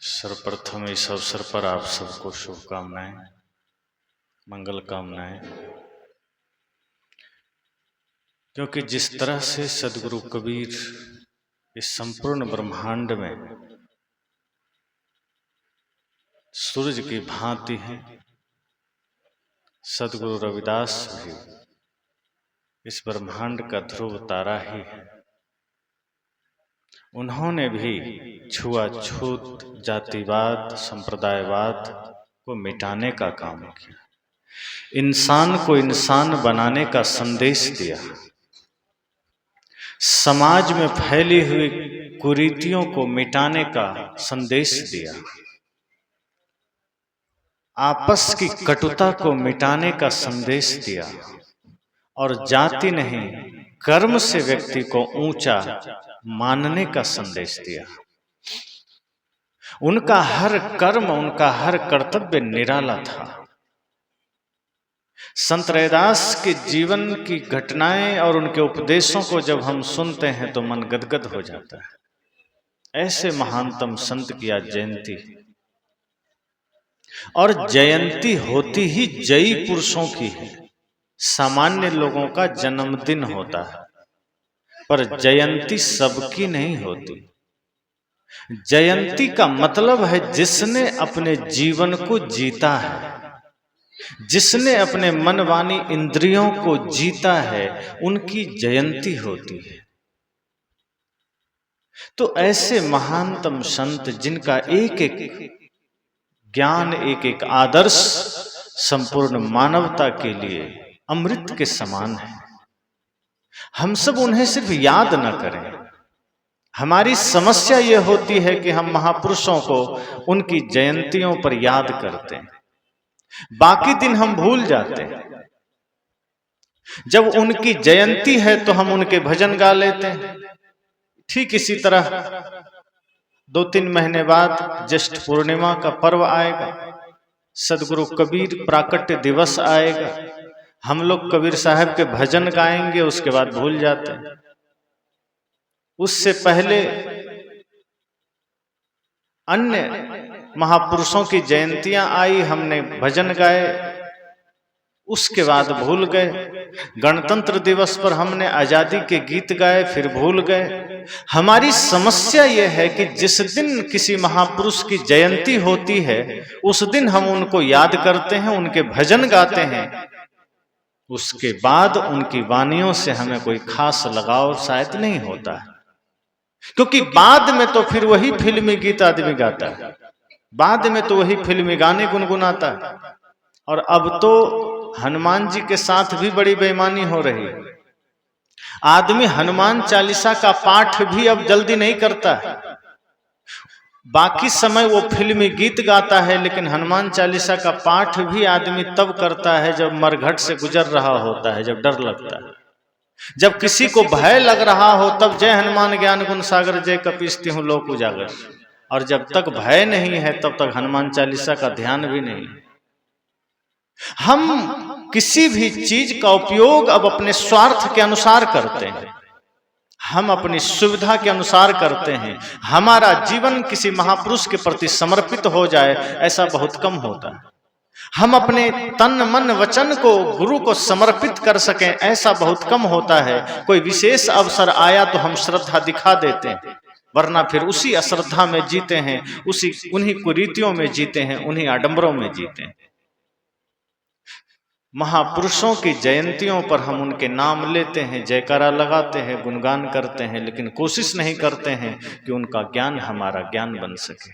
सर्वप्रथम इस अवसर पर आप सबको शुभकामनाएं, मंगल कामनाएं। क्योंकि जिस तरह से सदगुरु कबीर इस संपूर्ण ब्रह्मांड में सूरज की भांति हैं, सदगुरु रविदास भी इस ब्रह्मांड का ध्रुव तारा ही है। उन्होंने भी छुआछूत, जातिवाद, संप्रदायवाद को मिटाने का काम किया, इंसान को इंसान बनाने का संदेश दिया, समाज में फैली हुई कुरीतियों को मिटाने का संदेश दिया, आपस की कटुता को मिटाने का संदेश दिया और जाति नहीं कर्म से व्यक्ति को ऊंचा मानने का संदेश दिया। उनका हर कर्म, उनका हर कर्तव्य निराला था। संत रैदास के जीवन की घटनाएं और उनके उपदेशों को जब हम सुनते हैं तो मन गदगद हो जाता है। ऐसे महानतम संत की आज जयंती, और जयंती होती ही जयी पुरुषों की है। सामान्य लोगों का जन्मदिन होता है, पर जयंती सबकी नहीं होती। जयंती का मतलब है जिसने अपने जीवन को जीता है, जिसने अपने मन वाणी इंद्रियों को जीता है, उनकी जयंती होती है। तो ऐसे महानतम संत जिनका एक एक ज्ञान, एक एक आदर्श संपूर्ण मानवता के लिए अमृत के समान है, हम सब उन्हें सिर्फ याद न करें। हमारी समस्या यह होती है कि हम महापुरुषों को उनकी जयंतियों पर याद करते हैं, बाकी दिन हम भूल जाते हैं। जब उनकी जयंती है तो हम उनके भजन गा लेते हैं। ठीक इसी तरह 2-3 महीने बाद ज्येष्ठ पूर्णिमा का पर्व आएगा, सदगुरु कबीर प्राकट्य दिवस आएगा, हम लोग कबीर साहब के भजन गाएंगे, उसके बाद भूल जाते हैं। उससे पहले अन्य महापुरुषों की जयंतियां आई, हमने भजन गाए, उसके बाद भूल गए। गणतंत्र दिवस पर हमने आजादी के गीत गाए, फिर भूल गए। हमारी समस्या यह है कि जिस दिन किसी महापुरुष की जयंती होती है उस दिन हम उनको याद करते हैं, उनके भजन गाते हैं, उसके बाद उनकी वाणियों से हमें कोई खास लगाव शायद नहीं होता है। क्योंकि बाद में तो फिर वही फिल्मी गीत आदमी गाता है, बाद में तो वही फिल्मी गाने गुनगुनाता है। और अब तो हनुमान जी के साथ भी बड़ी बेईमानी हो रही है। आदमी हनुमान चालीसा का पाठ भी अब जल्दी नहीं करता है, बाकी समय वो फिल्मी गीत गाता है, लेकिन हनुमान चालीसा का पाठ भी आदमी तब करता है जब मरघट से गुजर रहा होता है, जब डर लगता है, जब किसी को भय लग रहा हो, तब जय हनुमान ज्ञान गुण सागर जय कपीस तिहुँ लोक उजागर। और जब तक भय नहीं है तब तक हनुमान चालीसा का ध्यान भी नहीं। हम किसी भी चीज का उपयोग अब अपने स्वार्थ के अनुसार करते हैं, हम अपनी सुविधा के अनुसार करते हैं। हमारा जीवन किसी महापुरुष के प्रति समर्पित हो जाए, ऐसा बहुत कम होता है। हम अपने तन मन वचन को गुरु को समर्पित कर सकें, ऐसा बहुत कम होता है। कोई विशेष अवसर आया तो हम श्रद्धा दिखा देते हैं, वरना फिर उसी अश्रद्धा में जीते हैं, उन्हीं कुरीतियों में जीते हैं, उन्हीं आडंबरों में जीते हैं। महापुरुषों की जयंतियों पर हम उनके नाम लेते हैं, जयकारा लगाते हैं, गुणगान करते हैं, लेकिन कोशिश नहीं करते हैं कि उनका ज्ञान हमारा ज्ञान बन सके,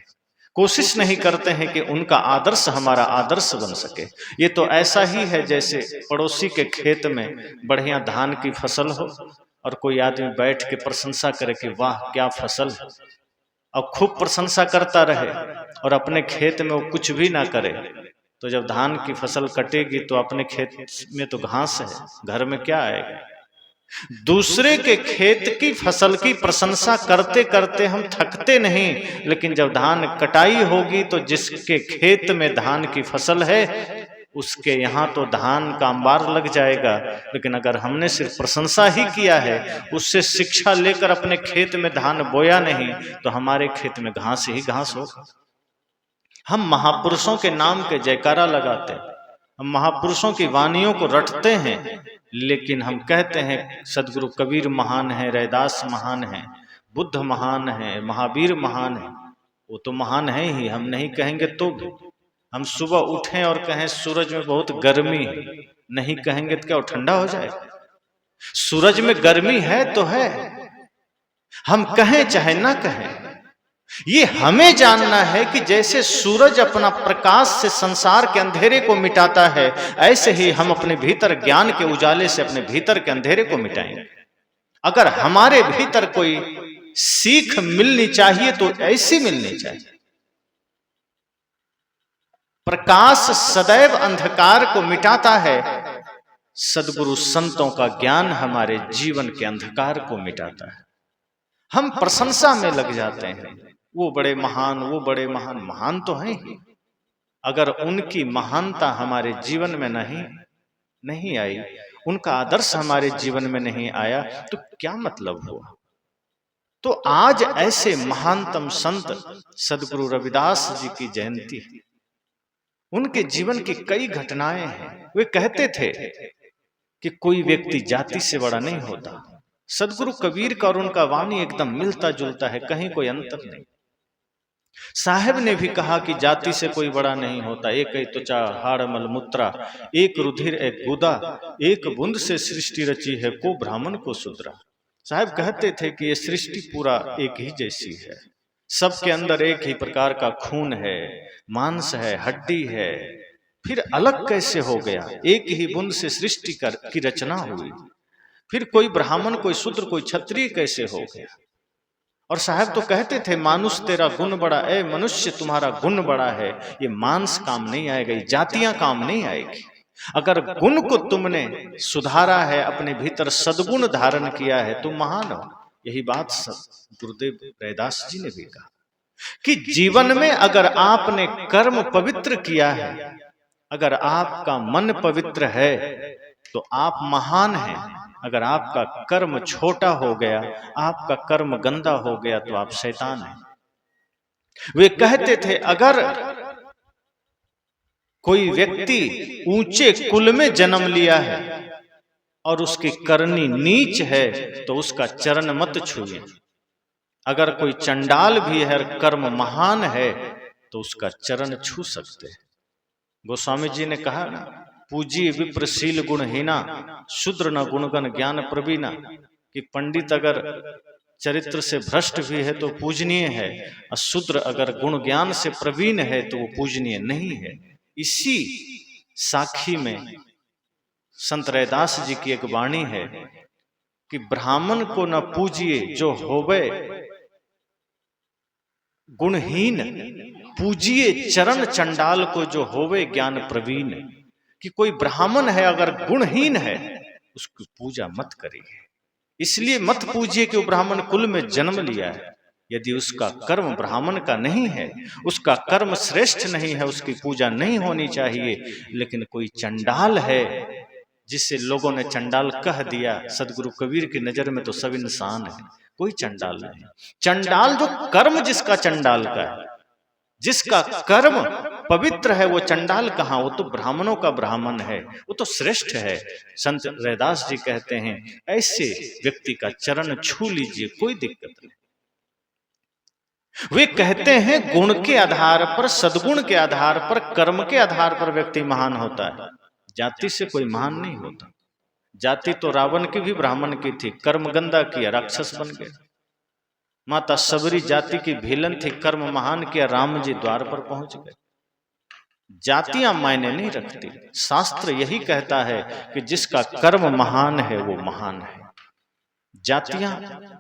कोशिश नहीं करते हैं कि उनका आदर्श हमारा आदर्श बन सके। ये तो ऐसा ही है जैसे पड़ोसी के खेत में बढ़िया धान की फसल हो और कोई आदमी बैठ के प्रशंसा करे कि वाह क्या फसल है, और खूब प्रशंसा करता रहे और अपने खेत में वो कुछ भी ना करे, तो जब धान की फसल कटेगी तो अपने खेत में तो घास है, घर में क्या आएगा। दूसरे के खेत की फसल की प्रशंसा करते करते हम थकते नहीं, लेकिन जब धान कटाई होगी तो जिसके खेत में धान की फसल है उसके यहाँ तो धान का अंबार लग जाएगा, लेकिन अगर हमने सिर्फ प्रशंसा ही किया है, उससे शिक्षा लेकर अपने खेत में धान बोया नहीं, तो हमारे खेत में घास ही घास होगा। हम महापुरुषों के नाम के जयकारा लगाते हैं, हम महापुरुषों की वाणियों को रटते हैं, लेकिन हम कहते हैं सदगुरु कबीर महान है, रैदास महान है, बुद्ध महान है, महावीर महान है। वो तो महान है ही, हम नहीं कहेंगे तो भी। हम सुबह उठें और कहें सूरज में बहुत गर्मी है, नहीं कहेंगे तो क्या वो ठंडा हो जाएगा? सूरज में गर्मी है तो है, हम कहें चाहे ना कहें। ये हमें जानना है कि जैसे सूरज अपना प्रकाश से संसार के अंधेरे को मिटाता है, ऐसे ही हम अपने भीतर ज्ञान के उजाले से अपने भीतर के अंधेरे को मिटाएंगे। अगर हमारे भीतर कोई सीख मिलनी चाहिए तो ऐसी मिलनी चाहिए। प्रकाश सदैव अंधकार को मिटाता है, सदगुरु संतों का ज्ञान हमारे जीवन के अंधकार को मिटाता है। हम प्रशंसा में लग जाते हैं, वो बड़े महान, वो बड़े महान। महान तो हैं ही, अगर उनकी महानता हमारे जीवन में नहीं आई, उनका आदर्श हमारे जीवन में नहीं आया, तो क्या मतलब हुआ? तो आज ऐसे महानतम संत सदगुरु रविदास जी की जयंती है। उनके जीवन की कई घटनाएं हैं। वे कहते थे कि कोई व्यक्ति जाति से बड़ा नहीं होता। सदगुरु कबीर का और उनका वाणी एकदम मिलता जुलता है, कहीं कोई अंतर नहीं। साहेब ने भी कहा कि जाति से कोई बड़ा नहीं होता। एक ही त्वचा हाड़ मल मूत्रा, एक रुधिर एक गुदा, एक बूंद से सृष्टि रची है, को ब्राह्मण को शूद्रा। साहब कहते थे कि ये सृष्टि पूरा एक ही जैसी है, सबके अंदर एक ही प्रकार का खून है, मांस है, हड्डी है, फिर अलग कैसे हो गया? एक ही बूंद से सृष्टि की रचना हुई, फिर कोई ब्राह्मण, कोई शूद्र, कोई क्षत्रिय कैसे हो गया? और साहब तो कहते थे, मानुष तेरा गुण बड़ा, ए मनुष्य तुम्हारा गुण बड़ा है। ये मांस काम नहीं आएगा, ये जातियां काम नहीं आएगी। अगर गुण को तुमने सुधारा है, अपने भीतर सद्गुण धारण किया है, तुम महान हो। यही बात गुरुदेव रैदास जी ने भी कहा कि जीवन में अगर आपने कर्म पवित्र किया है, अगर आपका मन पवित्र है तो आप महान हैं। अगर आपका कर्म छोटा हो गया, आपका कर्म गंदा हो गया, तो आप शैतान हैं। वे कहते थे अगर कोई व्यक्ति ऊंचे कुल में जन्म लिया है और उसकी करनी नीच है तो उसका चरण मत छूए। अगर कोई चंडाल भी है और कर्म महान है तो उसका चरण छू सकते हैं। गोस्वामी जी ने कहा ना, पूजी विप्रशील गुणहीना, शूद्र न गुणगण ज्ञान प्रवीणा, कि पंडित अगर चरित्र से भ्रष्ट भी है तो पूजनीय है, और शूद्र अगर गुण ज्ञान से प्रवीण है तो वो पूजनीय नहीं है। इसी साखी में संत रैदास जी की एक वाणी है कि ब्राह्मण को न पूजिए जो होवे गुणहीन, पूजिए चरण चंडाल को जो होवे ज्ञान प्रवीण। कि कोई ब्राह्मण है अगर गुणहीन है उसकी पूजा मत करिए, इसलिए मत पूजिए कि वो ब्राह्मण कुल में जन्म लिया है। यदि उसका कर्म ब्राह्मण का नहीं है, उसका कर्म श्रेष्ठ नहीं है, उसकी पूजा नहीं होनी चाहिए। लेकिन कोई चंडाल है जिसे लोगों ने चंडाल कह दिया, सदगुरु कबीर की नजर में तो सब इंसान है, कोई चंडाल नहीं। चंडाल जो कर्म जिसका चंडाल का है, जिसका कर्म पवित्र है, वो चंडाल कहाँ? वो तो ब्राह्मणों का ब्राह्मण है, वो तो श्रेष्ठ है। संत रैदास जी कहते हैं ऐसे व्यक्ति का चरण छू लीजिए, कोई दिक्कत नहीं। वे कहते हैं गुण के आधार पर, सद्गुण के आधार पर, कर्म के आधार पर व्यक्ति महान होता है, जाति से कोई महान नहीं होता। जाति तो रावण की भी ब्राह्मण की थी, कर्म गंदा किया, राक्षस बन गया। माता सबरी जाति की भीलन थी, कर्म महान किया, राम जी द्वार पर पहुंच गए। जातियां मायने नहीं रखती, शास्त्र यही कहता है कि जिसका कर्म महान है वो महान है। जातियां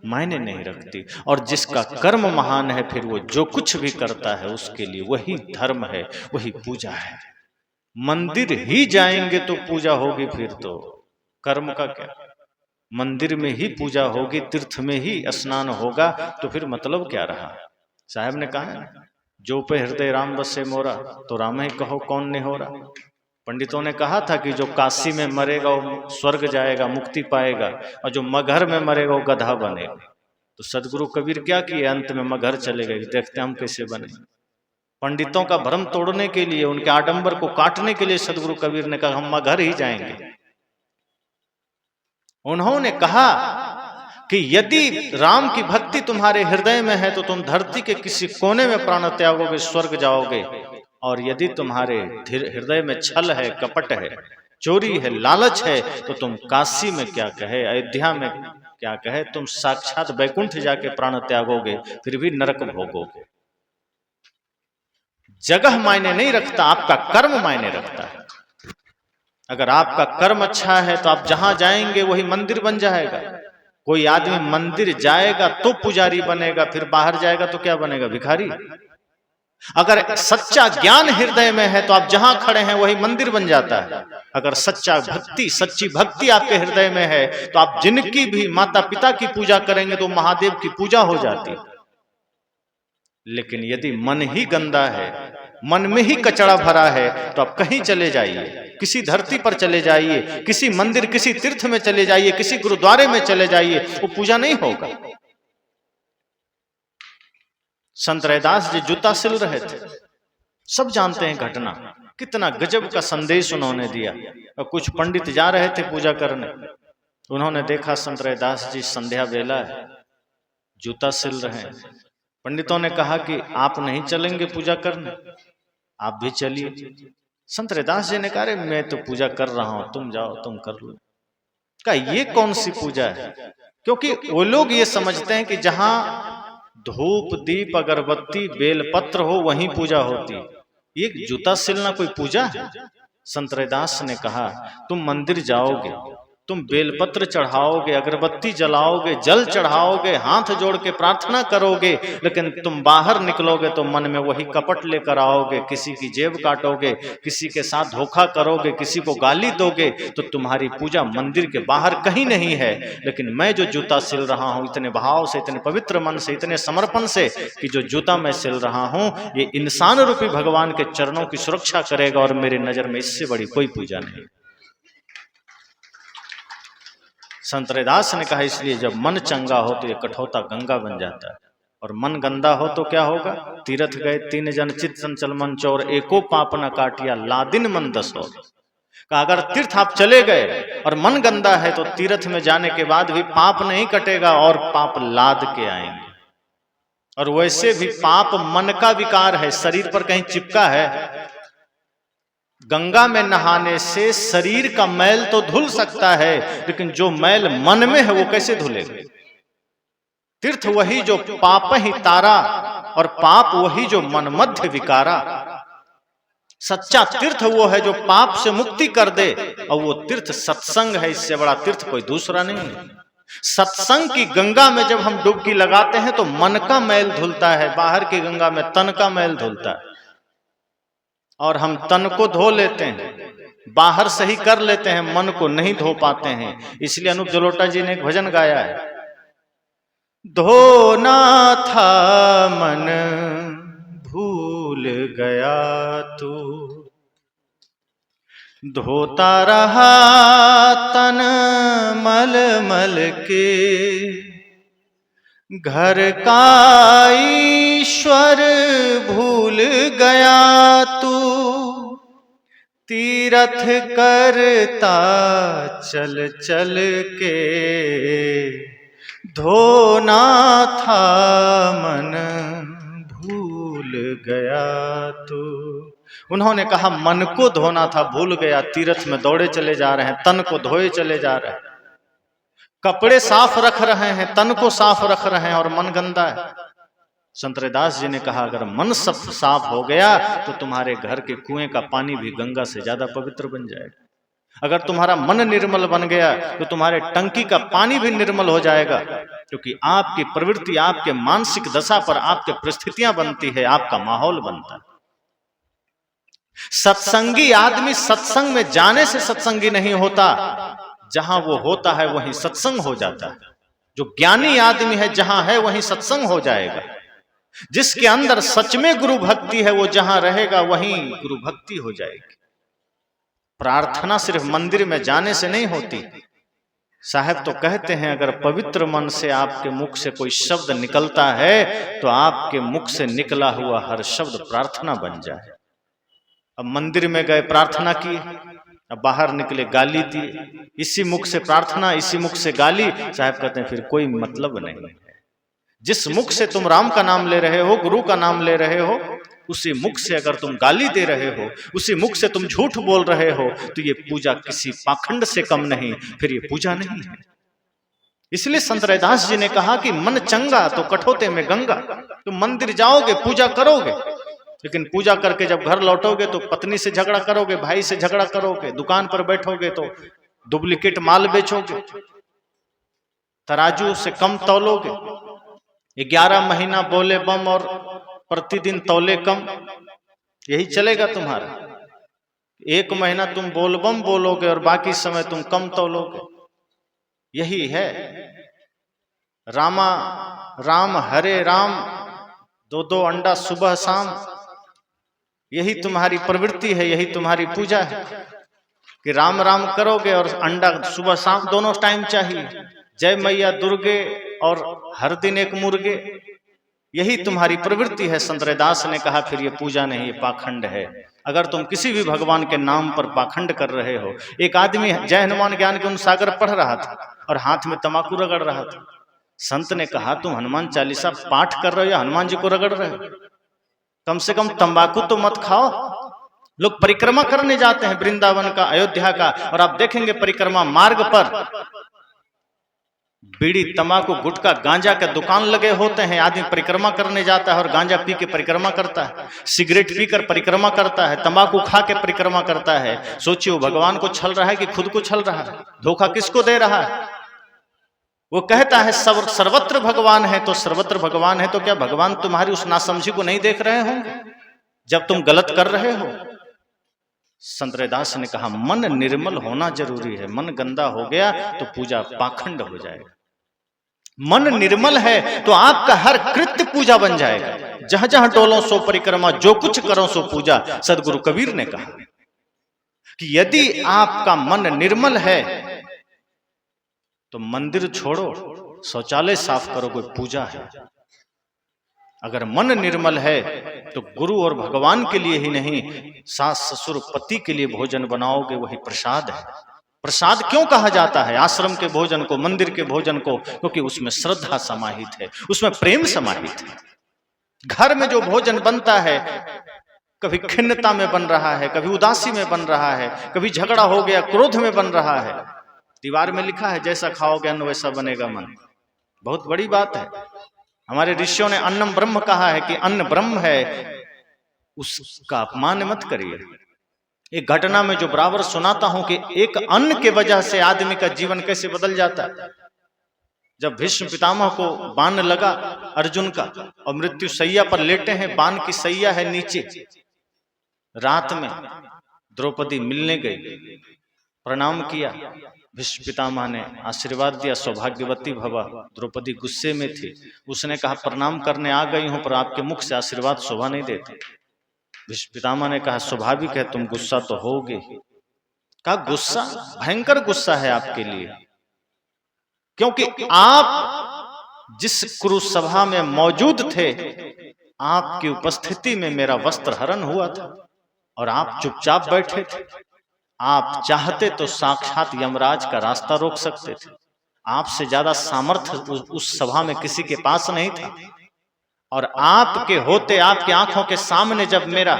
मायने नहीं रखती, और जिसका कर्म महान है फिर वो जो कुछ भी करता है उसके लिए वही धर्म है, वही पूजा है। मंदिर ही जाएंगे तो पूजा होगी, फिर तो कर्म का क्या? मंदिर में ही पूजा होगी, तीर्थ में ही स्नान होगा, तो फिर मतलब क्या रहा? साहब ने कहा है, जो पे हृदय राम बसे मोरा, तो राम ही कहो कौन निहोरा। पंडितों ने कहा था कि जो काशी में मरेगा वो स्वर्ग जाएगा, मुक्ति पाएगा, और जो मगहर में मरेगा वो गधा बनेगा। तो सदगुरु कबीर क्या किए? अंत में मगहर चले गए, देखते हम कैसे बने। पंडितों का भ्रम तोड़ने के लिए, उनके आडंबर को काटने के लिए सदगुरु कबीर ने कहा हम घर ही जाएंगे। उन्होंने कहा कि यदि राम की भक्ति तुम्हारे हृदय में है तो तुम धरती के किसी कोने में प्राण त्यागोगे, स्वर्ग जाओगे। और यदि तुम्हारे हृदय में छल है, कपट है, चोरी है, लालच है, तो तुम काशी में क्या कहे, अयोध्या में क्या कहे, तुम साक्षात बैकुंठ जाके प्राण त्यागोगे, फिर भी नरक भोगोगे। जगह मायने नहीं रखता, आपका कर्म मायने रखता है। अगर आपका कर्म अच्छा है तो आप जहां जाएंगे वही मंदिर बन जाएगा। कोई आदमी मंदिर जाएगा तो पुजारी बनेगा, फिर बाहर जाएगा तो क्या बनेगा, भिखारी। अगर सच्चा ज्ञान हृदय में है तो आप जहां खड़े हैं वही मंदिर बन जाता है। अगर सच्चा भक्ति, सच्ची भक्ति आपके हृदय में है तो आप जिनकी भी माता पिता की पूजा करेंगे तो महादेव की पूजा हो जाती है। लेकिन यदि मन ही गंदा है, मन में ही कचरा भरा है, तो आप कहीं चले जाइए, किसी धरती पर चले जाइए, किसी मंदिर, किसी तीर्थ में चले जाइए, किसी गुरुद्वारे में चले जाइए, वो पूजा नहीं होगा। संत रैदास जी जूता सिल रहे थे, सब जानते हैं घटना, कितना गजब का संदेश उन्होंने दिया। और कुछ पंडित जा रहे थे पूजा करने, उन्होंने देखा संत रैदास जी संध्या बेला है, जूता सिल रहे हैं। पंडितों ने कहा कि आप नहीं चलेंगे पूजा करने, आप भी चलिए। संत रैदास जी ने कहा मैं तो पूजा कर रहा हूं, तुम जाओ, तुम कर लो। कहा ये कौन सी पूजा है? क्योंकि वो लोग ये समझते हैं कि जहां धूप दीप अगरबत्ती बेलपत्र हो वहीं पूजा होती। ये जूता सिलना कोई पूजा है? संत रैदास ने कहा तुम मंदिर जाओगे, तुम बेलपत्र चढ़ाओगे, अगरबत्ती जलाओगे, जल चढ़ाओगे, हाथ जोड़ के प्रार्थना करोगे, लेकिन तुम बाहर निकलोगे तो मन में वही कपट लेकर आओगे, किसी की जेब काटोगे, किसी के साथ धोखा करोगे, किसी को गाली दोगे, तो तुम्हारी पूजा मंदिर के बाहर कहीं नहीं है। लेकिन मैं जो जूता सिल रहा हूं इतने भाव से, इतने पवित्र मन से, इतने समर्पण से कि जो जूता मैं सिल रहा हूं ये इंसान रूपी भगवान के चरणों की सुरक्षा करेगा, और मेरी नजर में इससे बड़ी कोई पूजा नहीं। संत रैदास ने कहा इसलिए जब मन चंगा हो तो ये कठोता गंगा बन जाता है, और मन गंदा हो तो क्या होगा? तीरथ गए 3 जन चित चंचल मन चोर, एको पाप न काटिया लादिन मन 10 और। कहा अगर तीर्थ आप चले गए और मन गंदा है तो तीर्थ में जाने के बाद भी पाप नहीं कटेगा और पाप लाद के आएंगे। और वैसे भी पाप मन का विकार है, शरीर पर कहीं चिपका है। गंगा में नहाने से शरीर का मैल तो धुल सकता है, लेकिन जो मैल मन में है वो कैसे धुलेगा? तीर्थ वही जो पाप ही तारा, और पाप वही जो मन मध्य विकारा। सच्चा तीर्थ वो है जो पाप से मुक्ति कर दे, और वो तीर्थ सत्संग है, इससे बड़ा तीर्थ कोई दूसरा नहीं है। सत्संग की गंगा में जब हम डुबकी लगाते हैं तो मन का मैल धुलता है, बाहर की गंगा में तन का मैल धुलता है। और हम तन को धो लेते हैं, बाहर से ही कर लेते हैं, मन को नहीं धो पाते हैं। इसलिए अनूप जलोटा जी ने एक भजन गाया है, धोना था मन भूल गया तू, धोता रहा तन मल मल के, घर का ईश्वर भूल गया तू, तीरथ करता चल चल के, धोना था मन भूल गया तू। उन्होंने कहा मन को धोना था, भूल गया, तीर्थ में दौड़े चले जा रहे हैं, तन को धोए चले जा रहे हैं, कपड़े साफ रख रहे हैं, तन को साफ रख रहे हैं और मन गंदा है। संत रैदास जी ने कहा अगर मन सब साफ हो गया तो तुम्हारे घर के कुएं का पानी भी गंगा से ज्यादा पवित्र बन जाएगा। अगर तुम्हारा मन निर्मल बन गया तो तुम्हारे टंकी का पानी भी निर्मल हो जाएगा, क्योंकि आपकी प्रवृत्ति, आपके मानसिक दशा पर आपके परिस्थितियां बनती है, आपका माहौल बनता है। सत्संगी आदमी सत्संग में जाने से सत्संगी नहीं होता, जहां वो होता है वहीं सत्संग हो जाता है। जो ज्ञानी आदमी है जहां है वहीं सत्संग हो जाएगा। जिसके अंदर सच में गुरु भक्ति है वो जहां रहेगा वहीं गुरु भक्ति हो जाएगी। प्रार्थना सिर्फ मंदिर में जाने से नहीं होती, साहब तो कहते हैं अगर पवित्र मन से आपके मुख से कोई शब्द निकलता है तो आपके मुख से निकला हुआ हर शब्द प्रार्थना बन जाए। अब मंदिर में गए प्रार्थना की, अब बाहर निकले गाली दी, इसी मुख से प्रार्थना इसी मुख से गाली। साहब कहते हैं फिर कोई मतलब नहीं है। जिस मुख से तुम राम का नाम ले रहे हो, गुरु का नाम ले रहे हो, उसी मुख से अगर तुम गाली दे रहे हो, उसी मुख से तुम झूठ बोल रहे हो, तो ये पूजा किसी पाखंड से कम नहीं, फिर ये पूजा नहीं है। इसलिए संत रैदास जी ने कहा कि मन चंगा तो कठोते में गंगा। तुम मंदिर जाओगे, पूजा करोगे, लेकिन पूजा करके जब घर लौटोगे तो पत्नी से झगड़ा करोगे, भाई से झगड़ा करोगे, दुकान पर बैठोगे तो डुप्लीकेट माल बेचोगे, तराजू से कम तौलोगे, 11 महीना बोले बम और प्रतिदिन तौले कम, यही चलेगा तुम्हारा। 1 महीना तुम बोल बम बोलोगे और बाकी समय तुम कम तौलोगे, यही है। रामा राम हरे राम, 2-2 अंडा सुबह शाम, यही तुम्हारी प्रवृत्ति है, यही तुम्हारी पूजा है कि राम राम करोगे और अंडा सुबह शाम दोनों टाइम चाहिए। जय मैया दुर्गे और हर दिन एक मुर्गे, यही तुम्हारी प्रवृत्ति है। संत रैदास ने कहा फिर ये पूजा नहीं, ये पाखंड है। अगर तुम किसी भी भगवान के नाम पर पाखंड कर रहे हो। एक आदमी जय हनुमान ज्ञान के सागर पढ़ रहा था और हाथ में तंबाकू रगड़ रहा था। संत ने कहा तुम हनुमान चालीसा पाठ कर रहे हो या हनुमान जी को रगड़ रहे हो? कम से कम तंबाकू तो मत खाओ। लोग परिक्रमा करने जाते हैं वृंदावन का, अयोध्या का, और आप देखेंगे परिक्रमा मार्ग पर बीड़ी तंबाकू गुटखा गांजा के दुकान लगे होते हैं। आदमी परिक्रमा करने जाता है और गांजा पी के परिक्रमा करता है, सिगरेट पीकर परिक्रमा करता है, तंबाकू खा के परिक्रमा करता है। सोचिए भगवान को छल रहा है कि खुद को छल रहा है? धोखा किसको दे रहा है? वो कहता है सर्वत्र भगवान है, तो सर्वत्र भगवान है तो क्या भगवान तुम्हारी उस नासमझी को नहीं देख रहे होंगे जब तुम गलत कर रहे हो? संत रैदास ने कहा मन निर्मल होना जरूरी है। मन गंदा हो गया तो पूजा पाखंड हो जाएगा। मन निर्मल है तो आपका हर कृत्य पूजा बन जाएगा। जहां जहां डोलो सो परिक्रमा, जो कुछ करो सो पूजा। सदगुरु कबीर ने कहा कि यदि आपका मन निर्मल है तो मंदिर छोड़ो, शौचालय साफ करो, कोई पूजा है। अगर मन निर्मल है तो गुरु और भगवान के लिए ही नहीं, सास ससुर पति के लिए भोजन बनाओगे, वही प्रसाद है। प्रसाद क्यों कहा जाता है आश्रम के भोजन को, मंदिर के भोजन को? क्योंकि उसमें श्रद्धा समाहित है, उसमें प्रेम समाहित है। घर में जो भोजन बनता है कभी खिन्नता में बन रहा है, कभी उदासी में बन रहा है, कभी झगड़ा हो गया क्रोध में बन रहा है। दीवार में लिखा है जैसा खाओगे अन्न वैसा बनेगा मन। बहुत बड़ी बात है। हमारे ऋषियों ने अन्नम ब्रह्म कहा है कि अन्न ब्रह्म है, उसका अपमान मत करिए। एक घटना में जो बराबर सुनाता हूं कि एक अन्न के वजह से आदमी का जीवन कैसे बदल जाता है। जब भीष्म पितामह को बाण लगा अर्जुन का और मृत्यु सैया पर लेटे हैं, बाण की सैया है नीचे, रात में द्रौपदी मिलने गई, प्रणाम किया, भीष्म पितामह ने आशीर्वाद दिया, सौभाग्यवती भवा। द्रौपदी गुस्से में थी, उसने कहा प्रणाम करने आ गई हूं पर आपके मुख से आशीर्वाद शोभा नहीं देते। भीष्म पितामह ने कहा स्वाभाविक है, तुम गुस्सा तो होगे। कहा गुस्सा? भयंकर गुस्सा है आपके लिए, क्योंकि आप जिस कुरुसभा में मौजूद थे, आपकी उपस्थिति में मेरा वस्त्र हरण हुआ था और आप चुपचाप बैठे थे। आप चाहते तो साक्षात यमराज का रास्ता रोक सकते थे। आपसे ज्यादा सामर्थ्य उस सभा में किसी के पास नहीं था, और आपके होते आपकी आंखों के सामने जब मेरा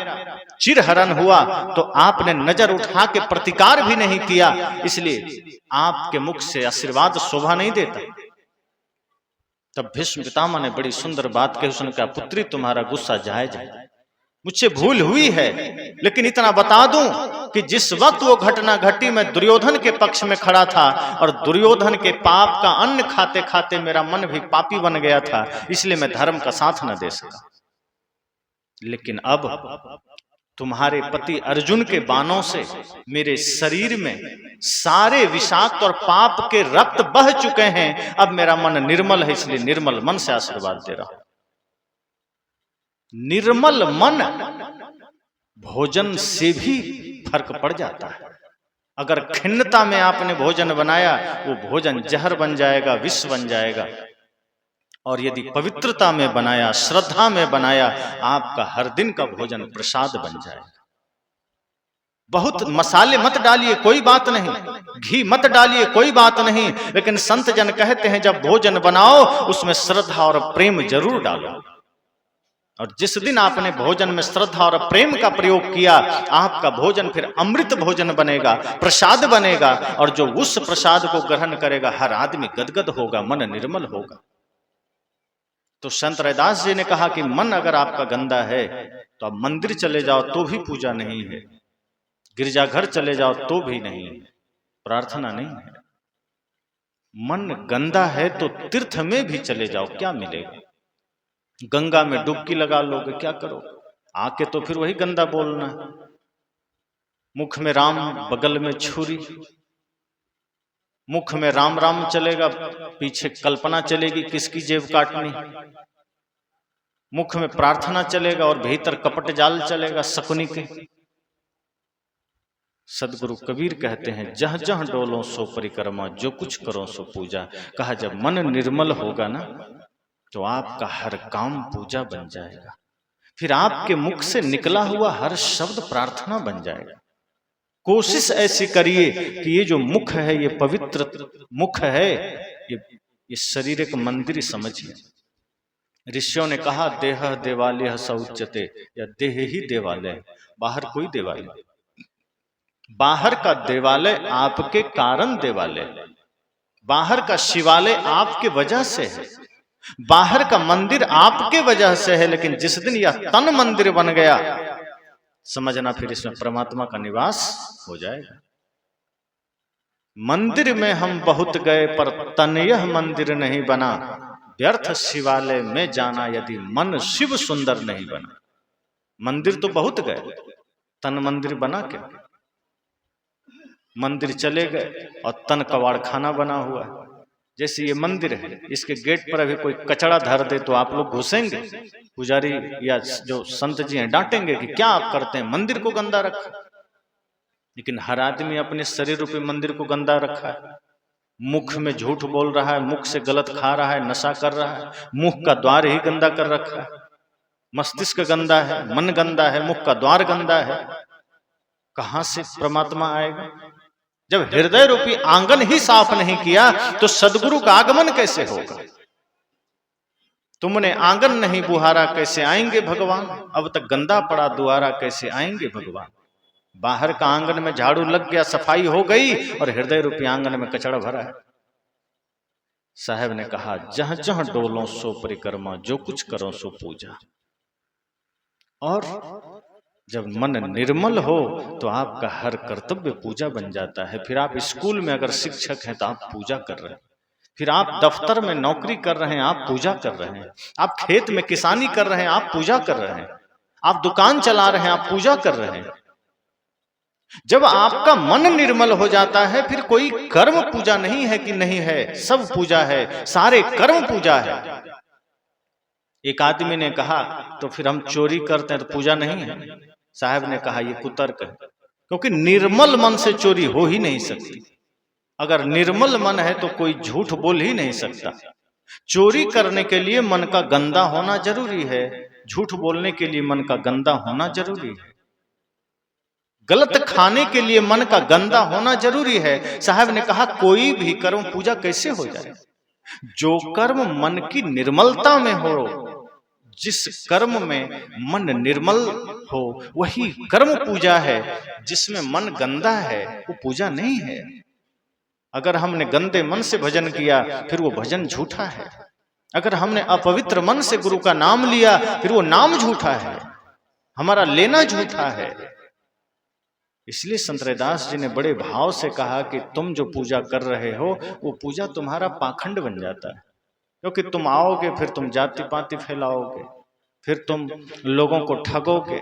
चिरहरण हुआ तो आपने नजर उठा के प्रतिकार भी नहीं किया, इसलिए आपके मुख से आशीर्वाद शोभा नहीं देता। तब भीष्म पितामह ने बड़ी सुंदर बात कही। उसने कहा पुत्री तुम्हारा गुस्सा जायज है, मुझसे भूल हुई है, लेकिन इतना बता दूं कि जिस वक्त वो घटना घटी मैं दुर्योधन के पक्ष में खड़ा था और दुर्योधन के पाप का अन्न खाते खाते मेरा मन भी पापी बन गया था, इसलिए मैं धर्म का साथ न दे सका। लेकिन अब तुम्हारे पति अर्जुन के बाणों से मेरे शरीर में सारे विषाक्त और पाप के रक्त बह चुके हैं। अब मेरा मन निर्मल है, इसलिए निर्मल मन से आशीर्वाद दे रहा हूं। निर्मल मन भोजन से भी फर्क पड़ जाता है। अगर खिन्नता में आपने भोजन बनाया, वो भोजन जहर बन जाएगा, विष बन जाएगा। और यदि पवित्रता में बनाया, श्रद्धा में बनाया, आपका हर दिन का भोजन प्रसाद बन जाएगा। बहुत मसाले मत डालिए, कोई बात नहीं, घी मत डालिए, कोई बात नहीं, लेकिन संत जन कहते हैं जब भोजन बनाओ उसमें श्रद्धा और प्रेम जरूर डालो। और जिस दिन आपने भोजन में श्रद्धा और प्रेम का प्रयोग किया, आपका भोजन फिर अमृत भोजन बनेगा, प्रसाद बनेगा। और जो उस प्रसाद को ग्रहण करेगा, हर आदमी गदगद होगा, मन निर्मल होगा। तो संत रैदास जी ने कहा कि मन अगर आपका गंदा है तो आप मंदिर चले जाओ तो भी पूजा नहीं है, गिरजाघर चले जाओ तो भी नहीं, प्रार्थना नहीं है। मन गंदा है तो तीर्थ में भी चले जाओ, क्या मिलेगा? गंगा में डुबकी लगा लोगे, क्या करो? आके तो फिर वही गंदा बोलना, मुख में राम बगल में छुरी, मुख में राम राम चलेगा, पीछे कल्पना चलेगी किसकी जेब काटनी। मुख में प्रार्थना चलेगा और भीतर कपट जाल चलेगा शकुनी के। सदगुरु कबीर कहते हैं, जह जह डोलो सो परिक्रमा, जो कुछ करो सो पूजा। कहा जब मन निर्मल होगा ना, तो आपका हर काम पूजा बन जाएगा। फिर आपके मुख से निकला हुआ हर शब्द प्रार्थना बन जाएगा। कोशिश ऐसी करिए कि ये जो मुख है, ये पवित्र मुख है, ये शरीर एक मंदिर समझिए। ऋषियों ने कहा, देह देवालय शौचते, या देह ही देवालय, बाहर कोई देवालय। बाहर का देवालय आपके कारण देवालय, बाहर का शिवालय आपके वजह से है, बाहर का मंदिर आपके वजह से है। लेकिन जिस दिन यह तन मंदिर बन गया, समझना फिर इसमें परमात्मा का निवास हो जाएगा। मंदिर में हम बहुत गए पर तन यह मंदिर नहीं बना, व्यर्थ शिवालय में जाना यदि मन शिव सुंदर नहीं बना। मंदिर तो बहुत गए, तन मंदिर बना क्या? मंदिर चले गए और तन कबाड़ खाना बना हुआ है। जैसे ये मंदिर है, इसके गेट पर अभी कोई कचड़ा धर दे तो आप लोग घुसेंगे? पुजारी या जो संत जी हैं डांटेंगे कि क्या आप करते हैं, मंदिर को गंदा रखा। लेकिन हर आदमी अपने शरीर रूपी मंदिर को गंदा रखा है। मुख में झूठ बोल रहा है, मुख से गलत खा रहा है, नशा कर रहा है, मुख का द्वार ही गंदा कर रखा है। मस्तिष्क गंदा है, मन गंदा है, मुख का द्वार गंदा है, कहां से परमात्मा आएगा? जब हृदय रूपी आंगन ही साफ नहीं किया तो सदगुरु का आगमन कैसे होगा? तुमने आंगन नहीं बुहारा, कैसे आएंगे भगवान? अब तक गंदा पड़ा द्वारा, कैसे आएंगे भगवान? बाहर का आंगन में झाड़ू लग गया, सफाई हो गई, और हृदय रूपी आंगन में कचड़ा भरा है। साहब ने कहा, जहां जहां डोलो सो परिक्रमा, जो कुछ करो सो पूजा। और जब मन निर्मल हो तो आपका हर कर्तव्य पूजा बन जाता है। फिर आप स्कूल में अगर शिक्षक हैं तो आप पूजा कर रहे हैं, फिर आप दफ्तर में नौकरी कर रहे हैं, आप पूजा कर रहे हैं, आप खेत में किसानी कर रहे हैं, आप पूजा कर रहे हैं, आप दुकान चला रहे हैं, आप पूजा कर रहे हैं। जब आपका मन निर्मल हो जाता है, फिर कोई कर्म पूजा नहीं है कि नहीं है, सब पूजा है, सारे कर्म पूजा है। एक आदमी ने कहा, तो फिर हम चोरी करते हैं तो पूजा नहीं है? साहब ने कहा, ये कुतर्क है, क्योंकि निर्मल मन से चोरी हो ही नहीं सकती। अगर निर्मल मन है तो कोई झूठ बोल ही नहीं सकता। चोरी करने के लिए मन का गंदा होना जरूरी है, झूठ बोलने के लिए मन का गंदा होना जरूरी है, गलत खाने के लिए मन का गंदा होना जरूरी है। साहब ने कहा, कोई भी कर्म पूजा कैसे हो जाए? जो कर्म मन की निर्मलता में हो, जिस कर्म में मन निर्मल हो, वही कर्म पूजा है। जिसमें मन गंदा है वो पूजा नहीं है। अगर हमने गंदे मन से भजन किया फिर वो भजन झूठा है। अगर हमने अपवित्र मन से गुरु का नाम लिया फिर वो नाम झूठा है, हमारा लेना झूठा है। इसलिए संत रैदास जी ने बड़े भाव से कहा कि तुम जो पूजा कर रहे हो वो पूजा तुम्हारा पाखंड बन जाता है, क्योंकि तुम आओगे फिर तुम जाति पाति फैलाओगे, फिर तुम लोगों को ठगोगे,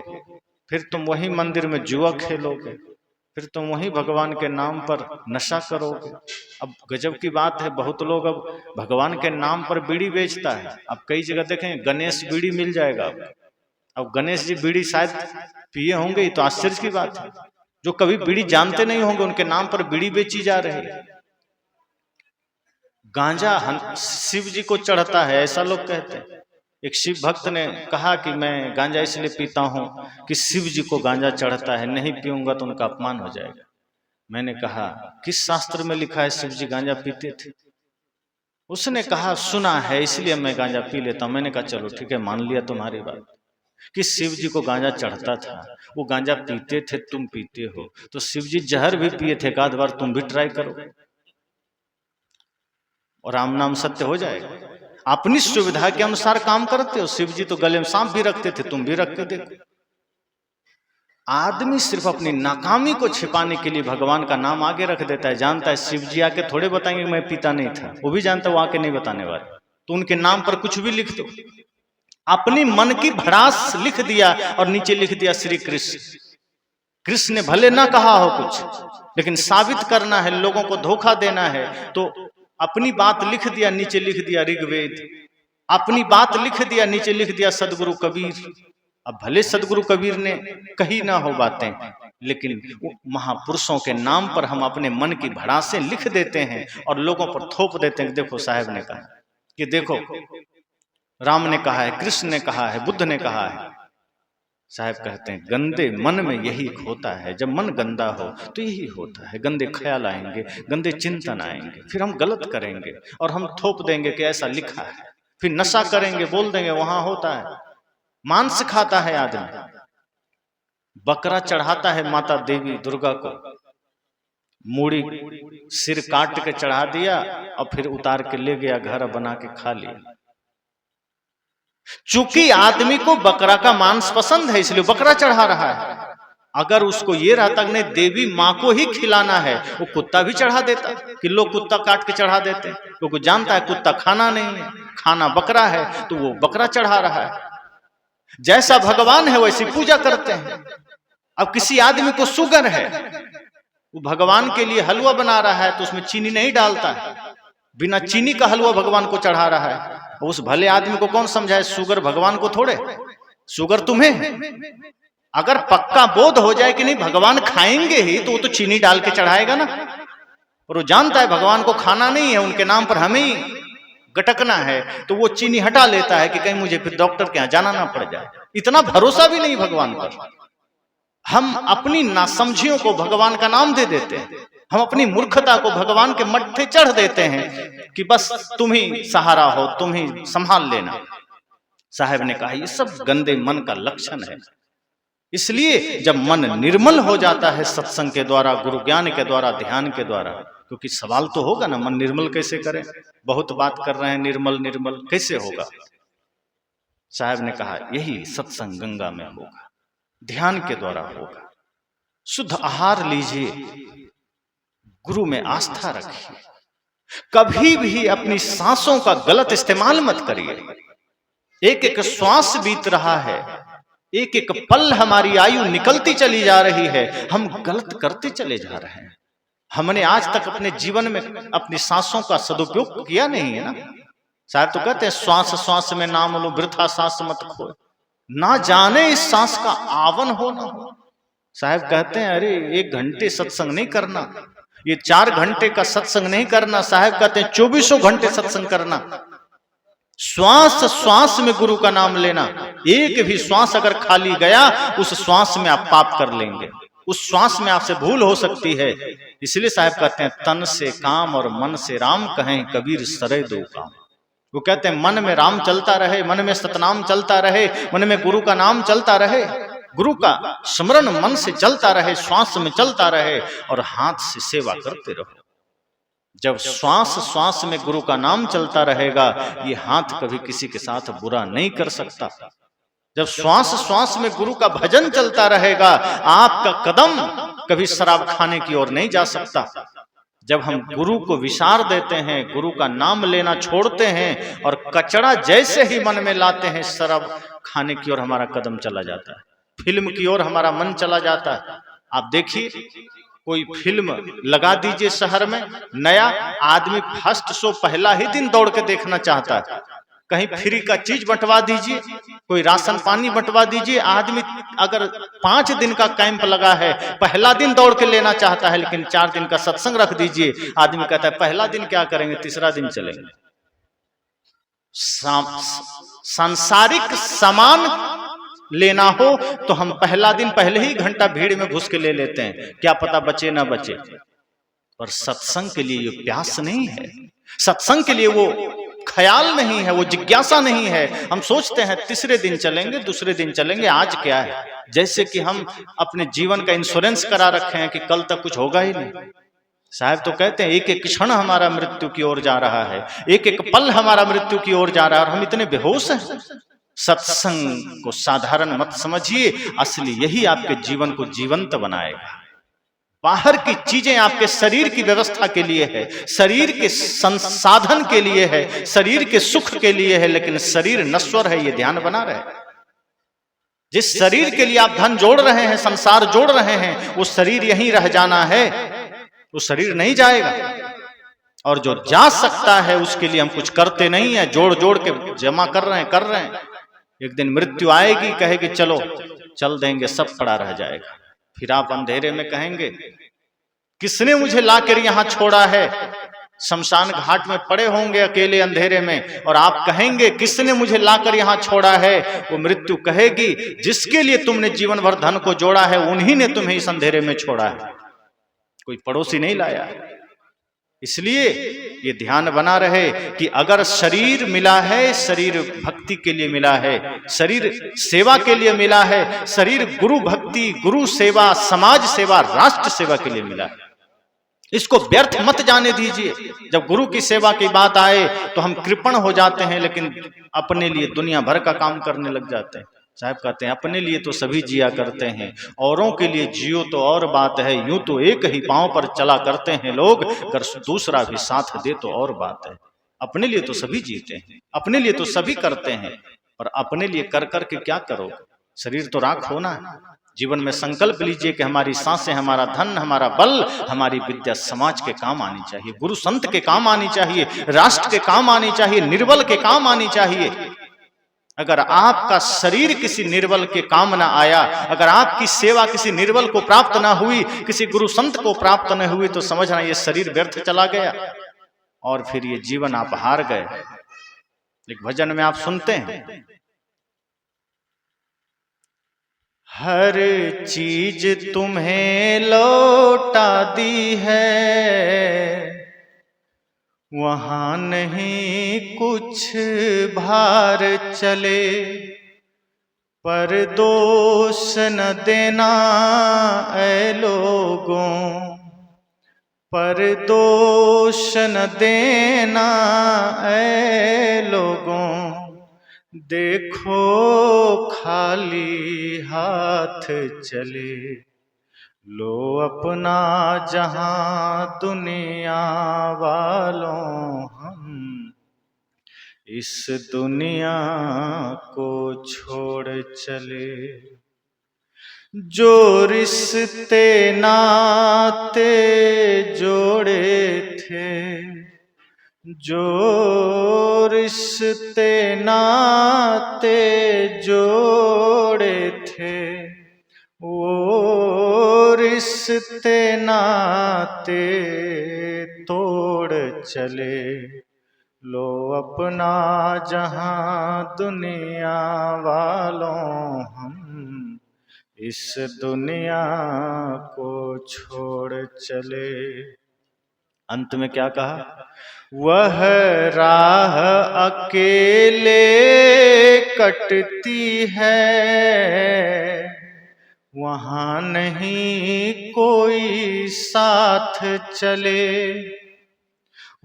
फिर तुम वही मंदिर में जुआ खेलोगे, फिर तुम वही भगवान के नाम पर नशा करोगे। अब गजब की बात है, बहुत लोग अब भगवान के नाम पर बीड़ी बेचता है। अब कई जगह देखें गणेश बीड़ी मिल जाएगा। अब गणेश जी बीड़ी शायद पिए होंगे, तो आश्चर्य की बात है। जो कभी बीड़ी जानते नहीं होंगे, उनके नाम पर बीड़ी बेची जा रही है। गांजा शिव जी को चढ़ता है, ऐसा लोग कहते हैं। एक शिव भक्त ने कहा कि मैं गांजा इसलिए पीता हूं कि शिव जी को गांजा चढ़ता है, नहीं पीऊंगा तो उनका अपमान हो जाएगा। मैंने कहा किस शास्त्र में लिखा है शिव जी गांजा पीते थे? उसने कहा सुना है इसलिए मैं गांजा पी लेता हूं। मैंने कहा चलो ठीक है, मान लिया तुम्हारी बात कि शिव जी को गांजा चढ़ता था, वो गांजा पीते थे, तुम पीते हो, तो शिव जी जहर भी पिए थे, एक आध बार तुम भी ट्राई करो और राम नाम सत्य हो जाएगा। अपनी सुविधा के अनुसार काम करते हो। शिव जी तो गले में सांप भी रखते थे, तुम भी रख के देखो। आदमी सिर्फ अपनी नाकामी को छिपाने के लिए भगवान का नाम आगे रख देता है। जानता है शिव जी आके थोड़े बताएंगे मैं पीता नहीं था, वो भी जानता है वो आके नहीं बताने वाले, तो उनके नाम पर कुछ भी लिख दो। अपनी मन की भड़ास लिख दिया और नीचे लिख दिया श्री कृष्ण। कृष्ण ने भले ना कहा हो कुछ, लेकिन साबित करना है, लोगों को धोखा देना है, तो अपनी बात लिख दिया, नीचे लिख दिया ऋग्वेद। अपनी बात लिख दिया, नीचे लिख दिया सदगुरु कबीर। अब भले सदगुरु कबीर ने कही ना हो बातें, लेकिन महापुरुषों के नाम पर हम अपने मन की भड़ासें लिख देते हैं और लोगों पर थोप देते हैं। देखो साहब ने कहा कि देखो राम ने कहा है, कृष्ण ने कहा है, बुद्ध ने कहा है। साहब कहते हैं गंदे मन में यही होता है, जब मन गंदा हो तो यही होता है, गंदे ख्याल आएंगे, गंदे चिंतन आएंगे, फिर हम गलत करेंगे और हम थोप देंगे कि ऐसा लिखा है। फिर नशा करेंगे, बोल देंगे वहां होता है। मांस खाता है आदमी, बकरा चढ़ाता है माता देवी दुर्गा को, मूड़ी सिर काट के चढ़ा दिया और फिर उतार के ले गया घर, बना के खा लिया। चूंकि आदमी को बकरा का मांस पसंद है इसलिए बकरा चढ़ा रहा है। अगर उसको ये रहता कि नहीं देवी माँ को ही खिलाना है, वो कुत्ता भी चढ़ा देता कि लोग कुत्ता काट के चढ़ा देते, क्योंकि जानता है कुत्ता खाना नहीं है, खाना बकरा है, तो वो बकरा चढ़ा रहा है। जैसा भगवान है वैसी पूजा करते हैं। अब किसी आदमी को शुगर है, वो भगवान के लिए हलवा बना रहा है तो उसमें चीनी नहीं डालता है, बिना चीनी का हलवा भगवान को चढ़ा रहा है। उस भले आदमी को कौन समझाए शुगर भगवान को थोड़े, शुगर तुम्हें है। अगर पक्का बोध हो जाए कि नहीं भगवान खाएंगे ही, तो वो तो चीनी डाल के चढ़ाएगा ना। और वो जानता है भगवान को खाना नहीं है, उनके नाम पर हमें ही गटकना है, तो वो चीनी हटा लेता है कि कहीं मुझे फिर डॉक्टर के यहाँ जाना ना पड़ जाए। इतना भरोसा भी नहीं भगवान पर। हम अपनी नासमझियों को भगवान का नाम दे देते हैं, हम अपनी मूर्खता को भगवान के मत्थे चढ़ देते हैं कि बस तुम ही सहारा हो, तुम ही संभाल लेना। साहब ने कहा ये सब गंदे मन का लक्षण है। इसलिए जब मन निर्मल हो जाता है सत्संग के द्वारा, गुरु ज्ञान के द्वारा, ध्यान के द्वारा, क्योंकि सवाल तो होगा ना मन निर्मल कैसे करें, बहुत बात कर रहे हैं निर्मल निर्मल कैसे होगा। साहब ने कहा यही सत्संग गंगा में होगा, ध्यान के द्वारा होगा। शुद्ध आहार लीजिए, गुरु में आस्था रखिए, कभी भी अपनी सांसों का गलत इस्तेमाल मत करिए। एक एक श्वास बीत रहा है, एक एक पल हमारी आयु निकलती चली जा रही है, हम गलत करते चले जा रहे हैं। हमने आज तक अपने जीवन में अपनी सांसों का सदुपयोग किया नहीं है ना। शायद तो कहते हैं श्वास श्वास में नाम लो, वृथा सांस मत खो, ना जाने इस सांस का आवन हो ना हो। साहब कहते हैं अरे 1 घंटे सत्संग नहीं करना, ये 4 घंटे का सत्संग नहीं करना। साहब कहते हैं 24 घंटे सत्संग करना, श्वास श्वास में गुरु का नाम लेना। एक भी श्वास अगर खाली गया, उस श्वास में आप पाप कर लेंगे, उस श्वास में आपसे भूल हो सकती है। इसलिए साहब कहते हैं तन से काम और मन से राम कहें कबीर सरे दो काम। वो कहते हैं मन में राम चलता रहे, मन में सतनाम चलता रहे, मन में गुरु का नाम चलता रहे, गुरु का स्मरण मन से चलता रहे, श्वास में चलता रहे, और हाथ से सेवा करते रहो। जब श्वास श्वास में गुरु का नाम चलता रहेगा, ये हाथ कभी किसी के साथ बुरा नहीं कर सकता। जब श्वास श्वास में गुरु का भजन चलता रहेगा, आपका कदम कभी शराब खाने की ओर नहीं जा सकता। जब हम गुरु को विसार देते हैं, गुरु का नाम लेना छोड़ते हैं और कचड़ा जैसे ही मन में लाते हैं, शराब खाने की ओर हमारा कदम चला जाता है, फिल्म की ओर हमारा मन चला जाता है। आप देखिए कोई फिल्म लगा दीजिए शहर में, नया आदमी फर्स्ट शो पहला ही दिन दौड़ के देखना चाहता है, कहीं फ्री का चीज बंटवा दीजिए, कोई राशन पानी बंटवा दीजिए। आदमी अगर 5 दिन का कैंप लगा है, पहला दिन दौड़ के लेना चाहता है, लेकिन 4 दिन का सत्संग रख दीजिए, आदमी कहता है पहला दिन क्या करेंगे, तीसरा दिन चलेंगे। सांसारिक सामान लेना हो तो हम पहला दिन पहले ही घंटा भीड़ में घुस के ले लेते हैं, क्या पता बचे ना बचे। पर सत्संग के लिए ये प्यास नहीं है, सत्संग के लिए वो ख्याल नहीं है, वो जिज्ञासा नहीं है। हम सोचते हैं तीसरे दिन चलेंगे, दूसरे दिन चलेंगे, आज क्या है। जैसे कि हम अपने जीवन का इंश्योरेंस करा रखे हैं कि कल तक कुछ होगा ही नहीं। साहब तो कहते हैं एक एक क्षण हमारा मृत्यु की ओर जा रहा है, एक एक पल हमारा मृत्यु की ओर जा रहा है, और हम इतने बेहोश हैं। सत्संग को साधारण मत समझिए, असली यही आपके जीवन को जीवंत बनाएगा। बाहर की चीजें आपके शरीर की व्यवस्था के लिए है, शरीर के संसाधन के लिए है, शरीर के सुख के लिए है, लेकिन शरीर नश्वर है, ये ध्यान बना रहे। जिस शरीर के लिए आप धन जोड़ रहे हैं, संसार जोड़ रहे हैं, वो शरीर यहीं रह जाना है, वो शरीर नहीं जाएगा। और जो जा सकता है उसके लिए हम कुछ करते नहीं है, जोड़ जोड़ के जमा कर रहे हैं। एक दिन मृत्यु आएगी, कहेगी चलो चल देंगे, सब पड़ा रह जाएगा। फिर आप अंधेरे में कहेंगे किसने मुझे लाकर यहां छोड़ा है। शमशान घाट में पड़े होंगे अकेले अंधेरे में, और आप कहेंगे किसने मुझे लाकर यहां छोड़ा है। वो मृत्यु कहेगी जिसके लिए तुमने जीवन भर धन को जोड़ा है, उन्हीं ने तुम्हें इस अंधेरे में छोड़ा है, कोई पड़ोसी नहीं लाया। इसलिए ये ध्यान बना रहे कि अगर शरीर मिला है, शरीर भक्ति के लिए मिला है, शरीर सेवा के लिए मिला है, शरीर गुरु भक्ति, गुरु सेवा, समाज सेवा, राष्ट्र सेवा के लिए मिला है। इसको व्यर्थ मत जाने दीजिए। जब गुरु की सेवा की बात आए तो हम कृपण हो जाते हैं, लेकिन अपने लिए दुनिया भर का काम करने लग जाते हैं। साहब कहते हैं अपने लिए तो सभी जिया करते हैं, औरों के लिए जियो तो और बात है। यूं तो एक ही पांव पर चला करते हैं लोग, अगर दूसरा भी साथ दे तो और बात है। अपने लिए तो सभी जीते हैं, अपने लिए तो सभी करते हैं, पर अपने लिए कर कर के क्या करोगे। शरीर तो राख होना है। जीवन में संकल्प लीजिए कि हमारी सांसें, हमारा धन, हमारा बल, हमारी विद्या समाज के काम आनी चाहिए, गुरु संत के काम आनी चाहिए, राष्ट्र के काम आनी चाहिए, निर्बल के काम आनी चाहिए। अगर आपका शरीर किसी निर्बल के काम ना आया, अगर आपकी सेवा किसी निर्बल को प्राप्त ना हुई, किसी गुरु संत को प्राप्त न हुई, तो समझना ये शरीर व्यर्थ चला गया और फिर ये जीवन आप हार गए। एक भजन में आप सुनते हैं, हर चीज तुम्हें लौटा दी है, वहां नहीं कुछ भार चले, पर दोष न देना ऐ लोगों, पर दोष न देना ऐ लोगों, देखो खाली हाथ चले, लो अपना जहां दुनिया वालों, हम इस दुनिया को छोड़ चले। जो रिश्ते नाते जोड़े थे, जो रिश्ते नाते जोड़े थे, वो रिश्ते नाते तोड़ चले, लो अपना जहां दुनिया वालों, हम इस दुनिया को छोड़ चले। अंत में क्या कहा, वह राह अकेले कटती है, वहां नहीं कोई साथ चले,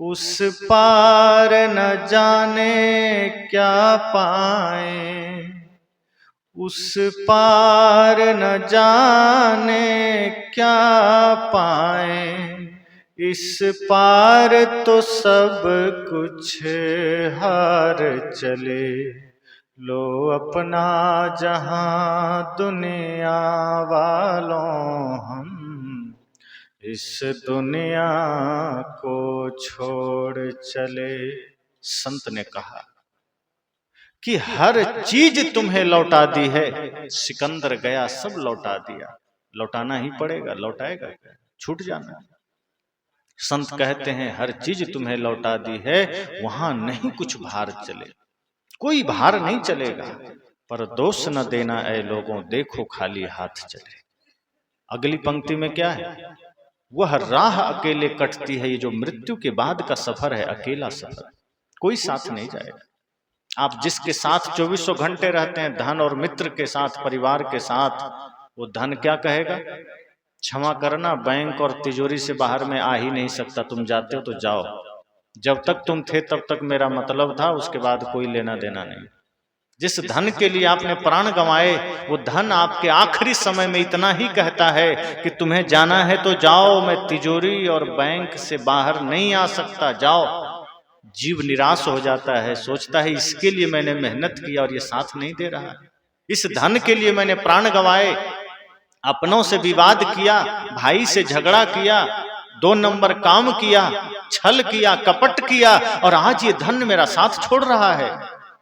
उस पार न जाने क्या पाए, उस पार न जाने क्या पाए, इस पार तो सब कुछ हार चले, लो अपना जहां दुनिया वालों, हम इस दुनिया को छोड़ चले। संत ने कहा कि हर चीज तुम्हें लौटा दी है, सिकंदर गया सब लौटा दिया। लौटाना ही पड़ेगा, लौटाएगा क्या, छूट जाना। संत कहते हैं हर चीज तुम्हें लौटा दी है, वहां नहीं कुछ भार चले, कोई भार नहीं चलेगा। पर दोष न देना ऐ लोगों, देखो खाली हाथ चले। अगली पंक्ति में क्या है, वह राह अकेले कटती है। ये जो मृत्यु के बाद का सफर है, अकेला सफर, कोई साथ नहीं जाएगा। आप जिसके साथ 2400 घंटे रहते हैं, धन और मित्र के साथ, परिवार के साथ, वो धन क्या कहेगा, क्षमा करना, बैंक और तिजोरी से बाहर में आ ही नहीं सकता, तुम जाते हो तो जाओ, जब तक तुम थे तब तक मेरा मतलब था, उसके बाद कोई लेना देना नहीं। जिस धन के लिए आपने प्राण गंवाए, वो धन आपके आखिरी समय में इतना ही कहता है कि तुम्हें जाना है तो जाओ, मैं तिजोरी और बैंक से बाहर नहीं आ सकता, जाओ। जीव निराश हो जाता है, सोचता है इसके लिए मैंने मेहनत की और ये साथ नहीं दे रहा, इस धन के लिए मैंने प्राण गंवाए, अपनों से विवाद किया, भाई से झगड़ा किया, 2 नंबर काम किया, छल किया, कपट किया, और आज ये धन मेरा साथ छोड़ रहा है।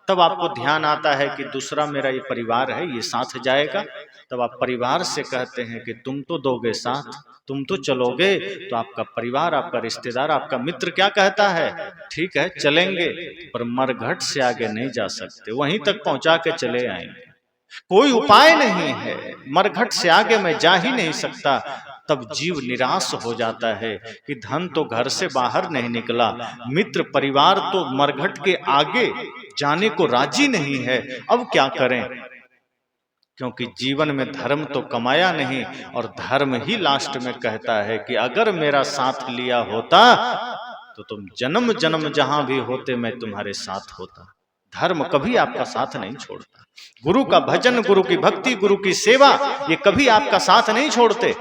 तब आपको ध्यान आता है कि दूसरा मेरा ये परिवार है, ये साथ जाएगा। तब आप परिवार से कहते हैं कि तुम तो दोगे साथ, तुम तो चलोगे। तो आपका परिवार, आपका रिश्तेदार, आपका मित्र क्या कहता है, ठीक है चलेंगे, पर मरघट से आगे नहीं जा सकते, वहीं तक पहुंचा के चले आएंगे, कोई उपाय नहीं है, मरघट से आगे मैं जा ही नहीं सकता। तब जीव निराश हो जाता है कि धन तो घर से बाहर नहीं निकला, मित्र परिवार तो मरघट के आगे जाने को राजी नहीं है, अब क्या करें। क्योंकि जीवन में धर्म तो कमाया नहीं, और धर्म ही लास्ट में कहता है कि अगर मेरा साथ लिया होता तो तुम जन्म जन्म जहां भी होते मैं तुम्हारे साथ होता। धर्म कभी आपका साथ नहीं छोड़ता। गुरु का भजन, गुरु की भक्ति, गुरु की सेवा, ये कभी आपका साथ नहीं छोड़ते।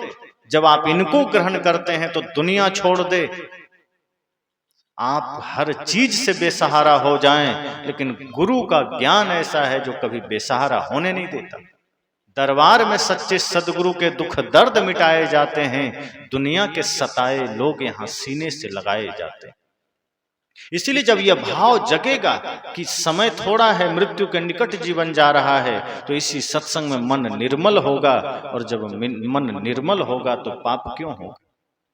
जब आप इनको ग्रहण करते हैं तो दुनिया छोड़ दे, आप हर चीज से बेसहारा हो जाएं, लेकिन गुरु का ज्ञान ऐसा है जो कभी बेसहारा होने नहीं देता। दरबार में सच्चे सदगुरु के दुख दर्द मिटाए जाते हैं, दुनिया के सताए लोग यहाँ सीने से लगाए जाते हैं। इसीलिए जब यह भाव जगेगा कि समय थोड़ा है, मृत्यु के निकट जीवन जा रहा है, तो इसी सत्संग में मन निर्मल होगा। और जब मन निर्मल होगा तो पाप क्यों होगा,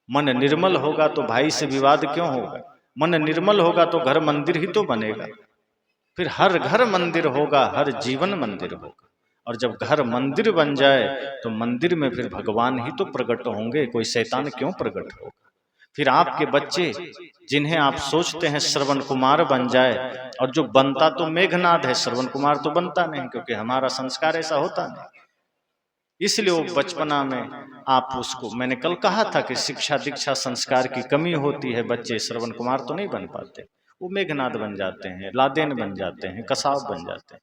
मन निर्मल होगा तो भाई से विवाद क्यों होगा, मन निर्मल होगा तो घर मंदिर ही तो बनेगा। फिर हर घर मंदिर होगा, हर जीवन मंदिर होगा। और जब घर मंदिर बन जाए तो मंदिर में फिर भगवान ही तो प्रकट होंगे, कोई शैतान क्यों प्रकट होगा। फिर आपके बच्चे जिन्हें आप सोचते हैं श्रवण कुमार बन जाए, और जो बनता तो मेघनाद है, श्रवण कुमार तो बनता नहीं, क्योंकि हमारा संस्कार ऐसा होता नहीं। इसलिए वो बचपना में आप उसको, मैंने कल कहा था कि शिक्षा दीक्षा संस्कार की कमी होती है, बच्चे श्रवण कुमार तो नहीं बन पाते, वो मेघनाद बन जाते हैं, लादेन बन जाते हैं, कसाब बन जाते हैं,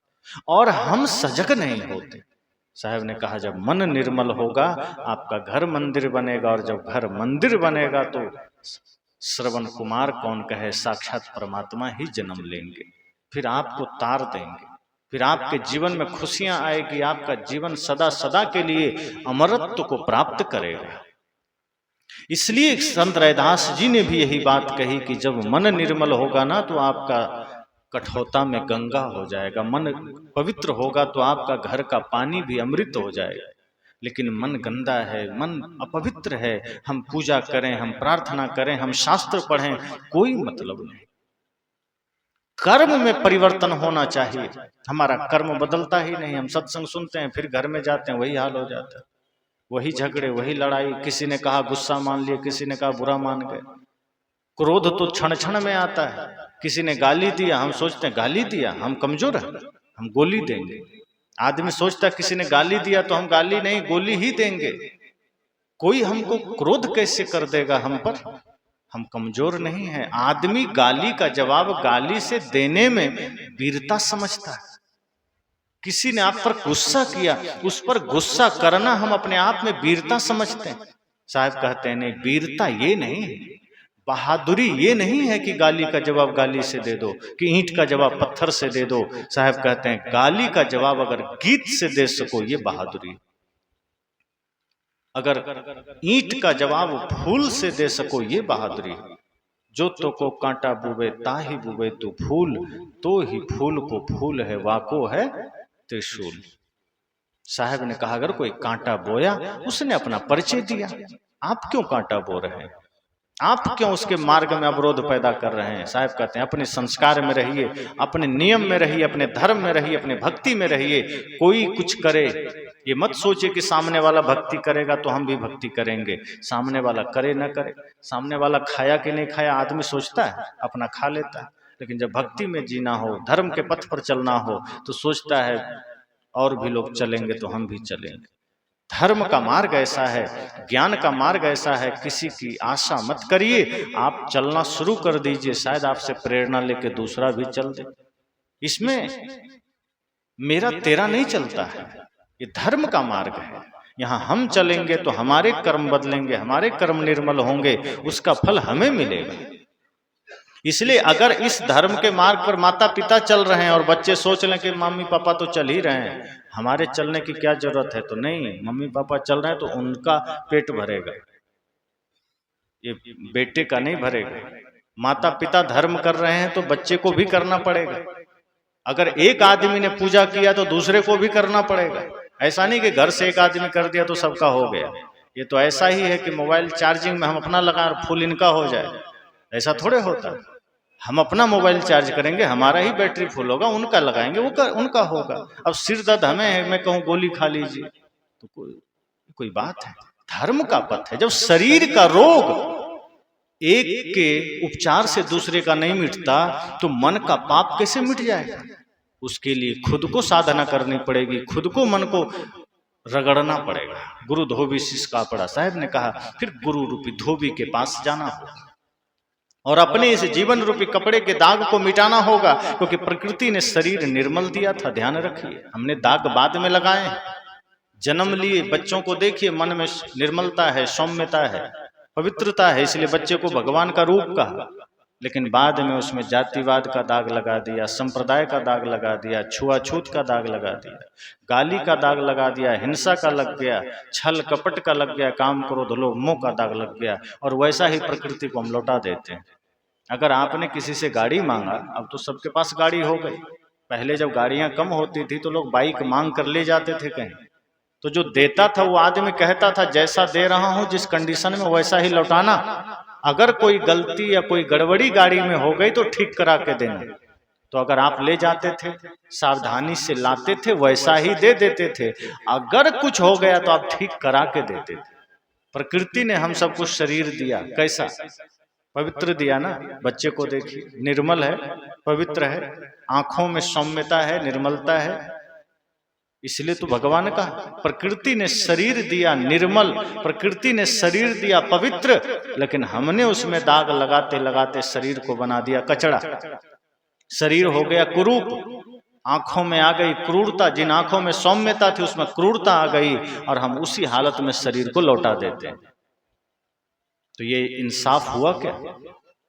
और हम सजग नहीं होते। साहब ने कहा जब मन निर्मल होगा आपका घर मंदिर बनेगा, और जब घर मंदिर बनेगा तो श्रवण कुमार कौन कहे, साक्षात परमात्मा ही जन्म लेंगे, फिर आपको तार देंगे, फिर आपके जीवन में खुशियां आएगी, आपका जीवन सदा सदा के लिए अमरत्व को प्राप्त करेगा। इसलिए संत रैदास जी ने भी यही बात कही कि जब मन निर्मल होगा ना तो आपका कठोता में गंगा हो जाएगा, मन पवित्र होगा तो आपका घर का पानी भी अमृत हो जाएगा। लेकिन मन गंदा है, मन अपवित्र है, हम पूजा करें, हम प्रार्थना करें, हम शास्त्र पढ़ें, कोई मतलब नहीं। कर्म में परिवर्तन होना चाहिए, हमारा कर्म बदलता ही नहीं। हम सत्संग सुनते हैं, फिर घर में जाते हैं, वही हाल हो जाता है, वही झगड़े, वही लड़ाई, किसी ने कहा गुस्सा मान लिया, किसी ने कहा बुरा मान गए। क्रोध तो क्षण क्षण में आता है, किसी ने गाली दिया, हम सोचते हैं गाली दिया, हम कमजोर हैं, हम गोली देंगे। आदमी सोचता है किसी ने गाली दिया तो हम गाली नहीं, गोली ही देंगे। कोई हमको क्रोध कैसे कर देगा हम पर, हम कमजोर नहीं हैं। आदमी गाली का जवाब गाली से देने में वीरता समझता है। किसी ने आप पर गुस्सा किया, उस पर गुस्सा करना हम अपने आप में वीरता समझते हैं। साहब कहते हैं नहीं, वीरता ये नहीं है, बहादुरी ये नहीं है कि गाली का जवाब गाली से दे दो, कि ईंट का जवाब पत्थर से दे दो। साहब कहते हैं गाली का जवाब अगर गीत से दे सको ये बहादुरी, अगर ईंट का जवाब फूल से दे सको ये बहादुरी। जो तो को कांटा बुबे ताही बुबे तू फूल, तो ही फूल को फूल है वाको है त्रिशूल। साहब ने कहा अगर कोई कांटा बोया, उसने अपना परिचय दिया, आप क्यों कांटा बो रहे हैं, आप क्यों उसके मार्ग में अवरोध पैदा कर रहे हैं। साहब कहते हैं अपने संस्कार में रहिए, अपने नियम में रहिए, अपने धर्म में रहिए, अपने भक्ति में रहिए। कोई कुछ करे, ये मत सोचिए कि सामने वाला भक्ति करेगा तो हम भी भक्ति करेंगे। सामने वाला करे न करे, सामने वाला खाया कि नहीं खाया आदमी सोचता है, अपना खा लेता है। लेकिन जब भक्ति में जीना हो, धर्म के पथ पर चलना हो, तो सोचता है और भी लोग चलेंगे तो हम भी चलेंगे। धर्म का मार्ग ऐसा है, ज्ञान का मार्ग ऐसा है, किसी की आशा मत करिए, आप चलना शुरू कर दीजिए, शायद आपसे प्रेरणा लेके दूसरा भी चल दे। इसमें मेरा तेरा नहीं चलता है, ये धर्म का मार्ग है। यहाँ हम चलेंगे तो हमारे कर्म बदलेंगे, हमारे कर्म निर्मल होंगे, उसका फल हमें मिलेगा। इसलिए अगर इस धर्म के मार्ग पर माता पिता चल रहे हैं और बच्चे सोच लें कि मम्मी पापा तो चल ही रहे हैं, हमारे चलने की क्या जरूरत है, तो नहीं, मम्मी पापा चल रहे हैं तो उनका पेट भरेगा, ये बेटे का नहीं भरेगा। माता पिता धर्म कर रहे हैं तो बच्चे को भी करना पड़ेगा। अगर एक आदमी ने पूजा किया तो दूसरे को भी करना पड़ेगा। ऐसा नहीं कि घर से एक आदमी कर दिया तो सबका हो गया। ये तो ऐसा ही है कि मोबाइल चार्जिंग में हम अपना लगाएं और फुल इनका हो जाए, ऐसा थोड़े होता है। हम अपना मोबाइल चार्ज करेंगे, हमारा ही बैटरी फुल होगा, उनका लगाएंगे वो उनका होगा। अब सिर दर्द हमें है, मैं कहूँ गोली खा लीजिए तो कोई बात है। धर्म का पथ है। जब शरीर का रोग एक के उपचार से दूसरे का नहीं मिटता तो मन का पाप कैसे मिट जाएगा। उसके लिए खुद को साधना करनी पड़ेगी, खुद को मन को रगड़ना पड़ेगा। गुरु धोबी शिष्य का पड़ा। साहब ने कहा फिर गुरु रूपी धोबी के पास जाना होगा और अपने इस जीवन रूपी कपड़े के दाग को मिटाना होगा, क्योंकि प्रकृति ने शरीर निर्मल दिया था। ध्यान रखिए, हमने दाग बाद में लगाए। जन्म लिए बच्चों को देखिए, मन में निर्मलता है, सौम्यता है, पवित्रता है, इसलिए बच्चे को भगवान का रूप कहा। लेकिन बाद में उसमें जातिवाद का दाग लगा दिया, संप्रदाय का दाग लगा दिया, छुआछूत का दाग लगा दिया, गाली का दाग लगा दिया, हिंसा का लग गया, छल कपट का लग गया, काम क्रोध लोभ मोह का दाग लग गया। और वैसा ही प्रकृति को हम लौटा देते हैं। अगर आपने किसी से गाड़ी मांगा, अब तो सबके पास गाड़ी हो गई, पहले जब गाड़ियां कम होती थी तो लोग बाइक मांग कर ले जाते थे कहीं, तो जो देता था वो आदमी कहता था जैसा दे रहा हूं जिस कंडीशन में वैसा ही लौटाना। अगर कोई गलती या कोई गड़बड़ी गाड़ी में हो गई तो ठीक करा के देना। तो अगर आप ले जाते थे, सावधानी से लाते थे, वैसा ही दे देते थे। अगर कुछ हो गया तो आप ठीक करा के देते थे। प्रकृति ने हम सबको शरीर दिया, कैसा पवित्र दिया ना। बच्चे को देखिए, निर्मल है, पवित्र है, आंखों में सौम्यता है, निर्मलता है। इसलिए तो भगवान का प्रकृति ने शरीर दिया निर्मल, प्रकृति ने शरीर दिया पवित्र, लेकिन हमने उसमें दाग लगाते लगाते शरीर को बना दिया कचड़ा। शरीर हो गया कुरूप, आंखों में आ गई क्रूरता, जिन आंखों में सौम्यता थी उसमें क्रूरता आ गई, और हम उसी हालत में शरीर को लौटा देते हैं। तो ये इंसाफ हुआ क्या?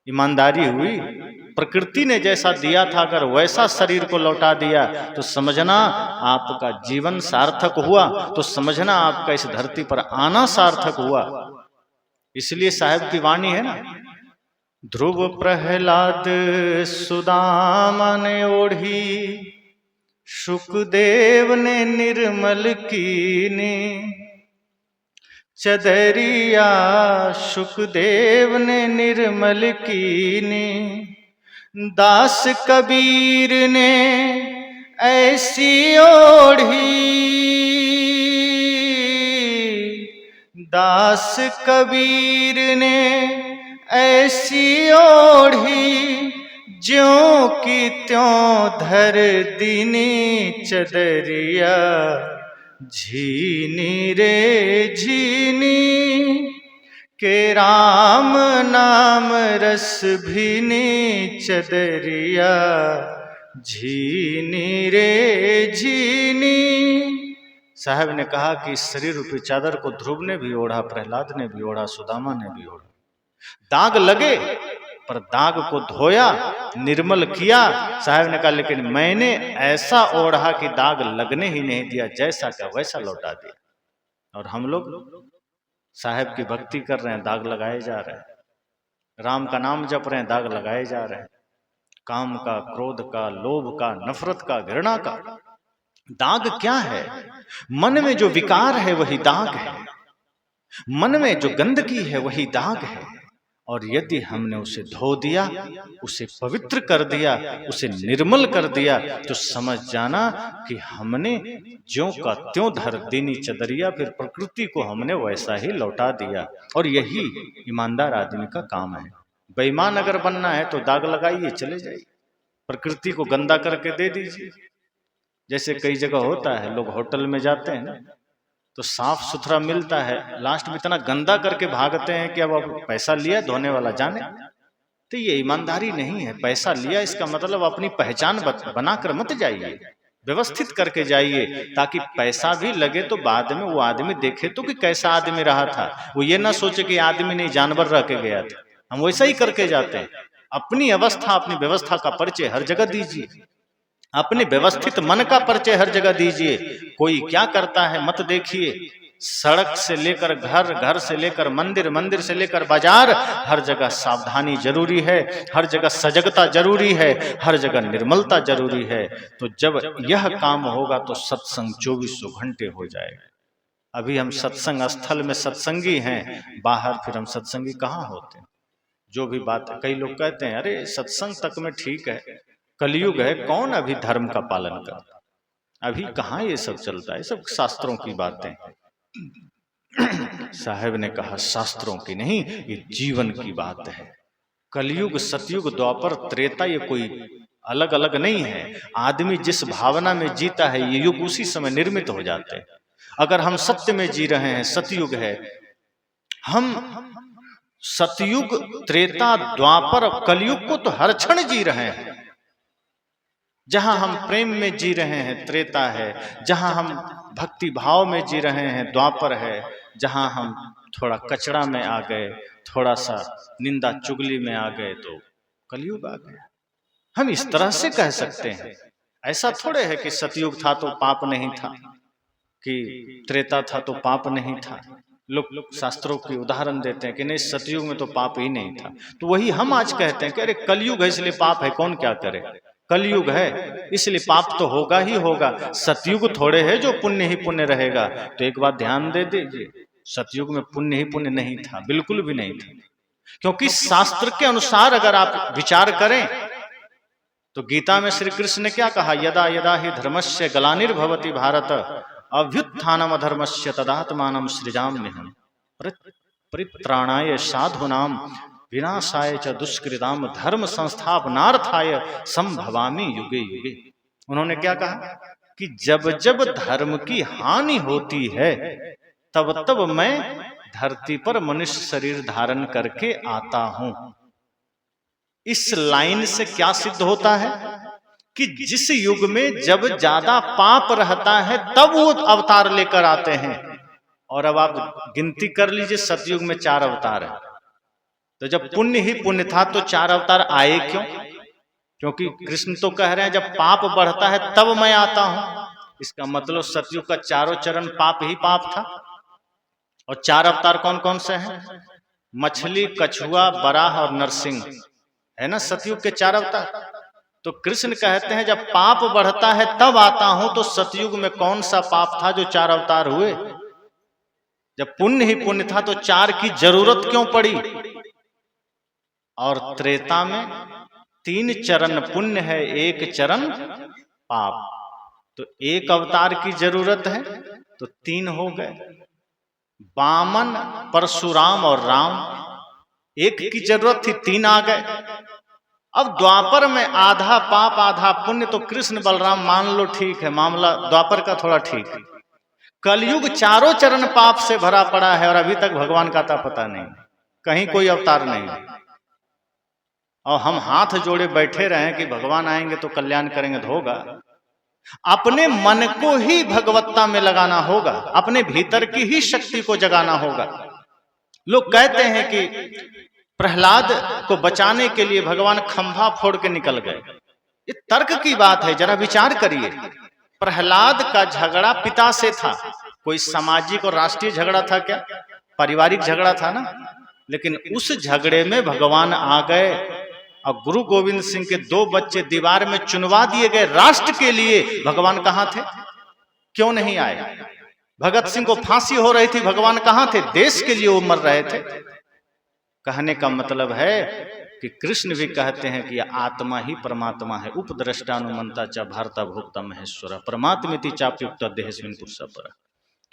ईमानदारी हुई? प्रकृति ने जैसा दिया था अगर वैसा शरीर को लौटा दिया तो समझना आपका जीवन सार्थक हुआ, तो समझना आपका इस धरती पर आना सार्थक हुआ। इसलिए साहब की वाणी है ना, ध्रुव प्रहलाद सुदामा ने ओढ़ी, शुकदेव ने निर्मल कीनी, चदरिया शुकदेव ने निर्मल कीनी, दास कबीर ने ऐसी ओढ़ी, दास कबीर ने ऐसी ओढ़ी, ज्यों की त्यों धर दीनी चदरिया, झीनी रे झीनी के राम नाम रस भीनी चदरिया, झीनी रे झीनी। साहब ने कहा कि इस शरीर रूपी चादर को ध्रुव ने भी ओढ़ा, प्रहलाद ने भी ओढ़ा, सुदामा ने भी ओढ़ा। दाग लगे पर दाग को धोया, निर्मल किया। साहब ने कहा लेकिन मैंने ऐसा ओढ़ा कि दाग लगने ही नहीं दिया, जैसा का वैसा लौटा दिया। और हम लोग साहब की भक्ति कर रहे हैं, दाग लगाए जा रहे हैं। राम का नाम जप रहे हैं, दाग लगाए जा रहे हैं। काम का, क्रोध का, लोभ का, नफरत का, घृणा का। दाग क्या है? मन में जो विकार है वही दाग है, मन में जो गंदगी है वही दाग है। और यदि हमने उसे धो दिया, उसे पवित्र कर दिया, उसे निर्मल कर दिया, तो समझ जाना कि हमने ज्यों का त्यों धर दीनी चदरिया, फिर प्रकृति को हमने वैसा ही लौटा दिया। और यही ईमानदार आदमी का काम है। बेईमान अगर बनना है तो दाग लगाइए, चले जाइए, प्रकृति को गंदा करके दे दीजिए। जैसे कई जगह होता है, लोग होटल में जाते हैं ना, तो साफ सुथरा मिलता है, लास्ट में इतना गंदा करके भागते हैं कि अब पैसा लिया, धोने वाला जाने। तो ये ईमानदारी नहीं है। पैसा लिया इसका मतलब अपनी पहचान बनाकर मत जाइए, व्यवस्थित करके जाइए, ताकि पैसा भी लगे तो बाद में वो आदमी देखे तो कि कैसा आदमी रहा था। वो ये ना सोचे कि आदमी नहीं जानवर रह के गया था। हम वैसा ही करके जाते हैं। अपनी अवस्था, अपनी व्यवस्था का परिचय हर जगह दीजिए, अपने व्यवस्थित मन का परिचय हर जगह दीजिए। कोई क्या करता है मत देखिए। सड़क से लेकर घर, घर से लेकर मंदिर, मंदिर से लेकर बाजार, हर जगह सावधानी जरूरी है, हर जगह सजगता जरूरी है, हर जगह निर्मलता जरूरी है। तो जब यह काम होगा तो सत्संग 24 घंटे हो जाएगा। अभी हम सत्संग स्थल में सत्संगी हैं, बाहर फिर हम सत्संगी कहाँ होते हैं। जो भी बात, कई लोग कहते हैं अरे सत्संग तक में ठीक है, कलयुग है, कौन अभी धर्म का पालन करता, अभी कहाँ ये सब चलता है, सब शास्त्रों की बातें। साहब ने कहा शास्त्रों की नहीं, ये जीवन की बात है। कलयुग, सतयुग, द्वापर, त्रेता ये कोई अलग अलग नहीं है। आदमी जिस भावना में जीता है ये युग उसी समय निर्मित हो जाते हैं। अगर हम सत्य में जी रहे हैं, सतयुग है, हम सतयुग, त्रेता, द्वापर और कलयुग को तो हर क्षण जी रहे हैं। जहां हम प्रेम में जी रहे हैं त्रेता है, जहां हम भक्ति भाव में जी रहे हैं द्वापर है, जहां हम थोड़ा कचरा में आ गए, थोड़ा सा निंदा चुगली में आ गए तो कलयुग आ गया। हम इस तरह से कह सकते हैं। ऐसा थोड़े है कि सतयुग था तो पाप नहीं था, कि त्रेता था तो पाप नहीं था। लोग शास्त्रों की उदाहरण देते हैं कि नहीं सतयुग में तो पाप ही नहीं था। तो वही हम आज कहते हैं कि अरे कलयुग है इसलिए पाप है, कौन क्या करे, कलयुग है इसलिए पाप तो होगा ही होगा। सतयुग थोड़े है जो पुण्य ही पुण्य रहेगा। तो एक बात ध्यान दे दीजिए, सतयुग में पुण्य ही पुण्य नहीं था, बिल्कुल भी नहीं था। क्योंकि शास्त्र के अनुसार अगर आप विचार करें तो गीता में श्री कृष्ण ने क्या कहा, यदा यदा ही धर्मस्य ग्लानिर्भवति भारत अभ्युत्थानम अधर्मस्य तदात्मानं सृजाम्यहम् परित्राणाय साधूनां विनाशाय च दुष्कृताम धर्म संस्थापनार्थाय संभवामि युगे युगे। उन्होंने क्या कहा कि जब जब धर्म की हानि होती है तब तब मैं धरती पर मनुष्य शरीर धारण करके आता हूं। इस लाइन से क्या सिद्ध होता है कि जिस युग में जब ज्यादा पाप रहता है तब वो अवतार लेकर आते हैं। और अब आप गिनती कर लीजिए, सतयुग में 4 अवतार है। तो जब पुण्य ही पुण्य था तो 4 अवतार आए क्यों? क्योंकि कृष्ण तो कह रहे हैं जब पाप बढ़ता है तब मैं आता हूं। इसका मतलब सतयुग का चारों चरण पाप ही पाप था। और 4 अवतार कौन कौन से हैं? मछली, कछुआ, बराह और नरसिंह, है ना सतयुग के 4 अवतार। तो कृष्ण कहते हैं जब पाप बढ़ता है तब आता हूं। तो सतयुग में कौन सा पाप था जो 4 अवतार हुए? जब पुण्य ही पुण्य था तो 4 की जरूरत क्यों पड़ी? और त्रेता में 3 चरण पुण्य है, 1 चरण पाप। तो 1 अवतार की जरूरत है तो 3 हो गए। वामन, परशुराम और राम, 1 की जरूरत थी, 3 आ गए। अब द्वापर में आधा पाप आधा पुण्य, तो कृष्ण बलराम मान लो ठीक है, मामला द्वापर का थोड़ा ठीक है। कलयुग चारों चरण पाप से भरा पड़ा है और अभी तक भगवान का पता नहीं, कहीं कोई अवतार नहीं। और हम हाथ जोड़े बैठे रहे कि भगवान आएंगे तो कल्याण करेंगे, तो होगा। अपने मन को ही भगवत्ता में लगाना होगा, अपने भीतर की ही शक्ति को जगाना होगा। लोग कहते हैं कि प्रहलाद को बचाने के लिए भगवान खंभा फोड़ के निकल गए। ये तर्क की बात है, जरा विचार करिए। प्रहलाद का झगड़ा पिता से था, कोई सामाजिक और राष्ट्रीय झगड़ा था क्या? पारिवारिक झगड़ा था ना। लेकिन उस झगड़े में भगवान आ गए और गुरु गोविंद सिंह के 2 बच्चे दीवार में चुनवा दिए गए राष्ट्र के लिए। भगवान कहां थे? क्यों नहीं आए? भगत सिंह को फांसी हो रही थी, भगवान कहां थे? देश के लिए वो मर रहे थे। कहने का मतलब है कि कृष्ण भी कहते हैं कि आत्मा ही परमात्मा है। उपद्रष्टानुमंता च भारता भोक्ता महेश्वर परमात्मेति चाप्युक्त देहस्मिन् पुरुषः परः।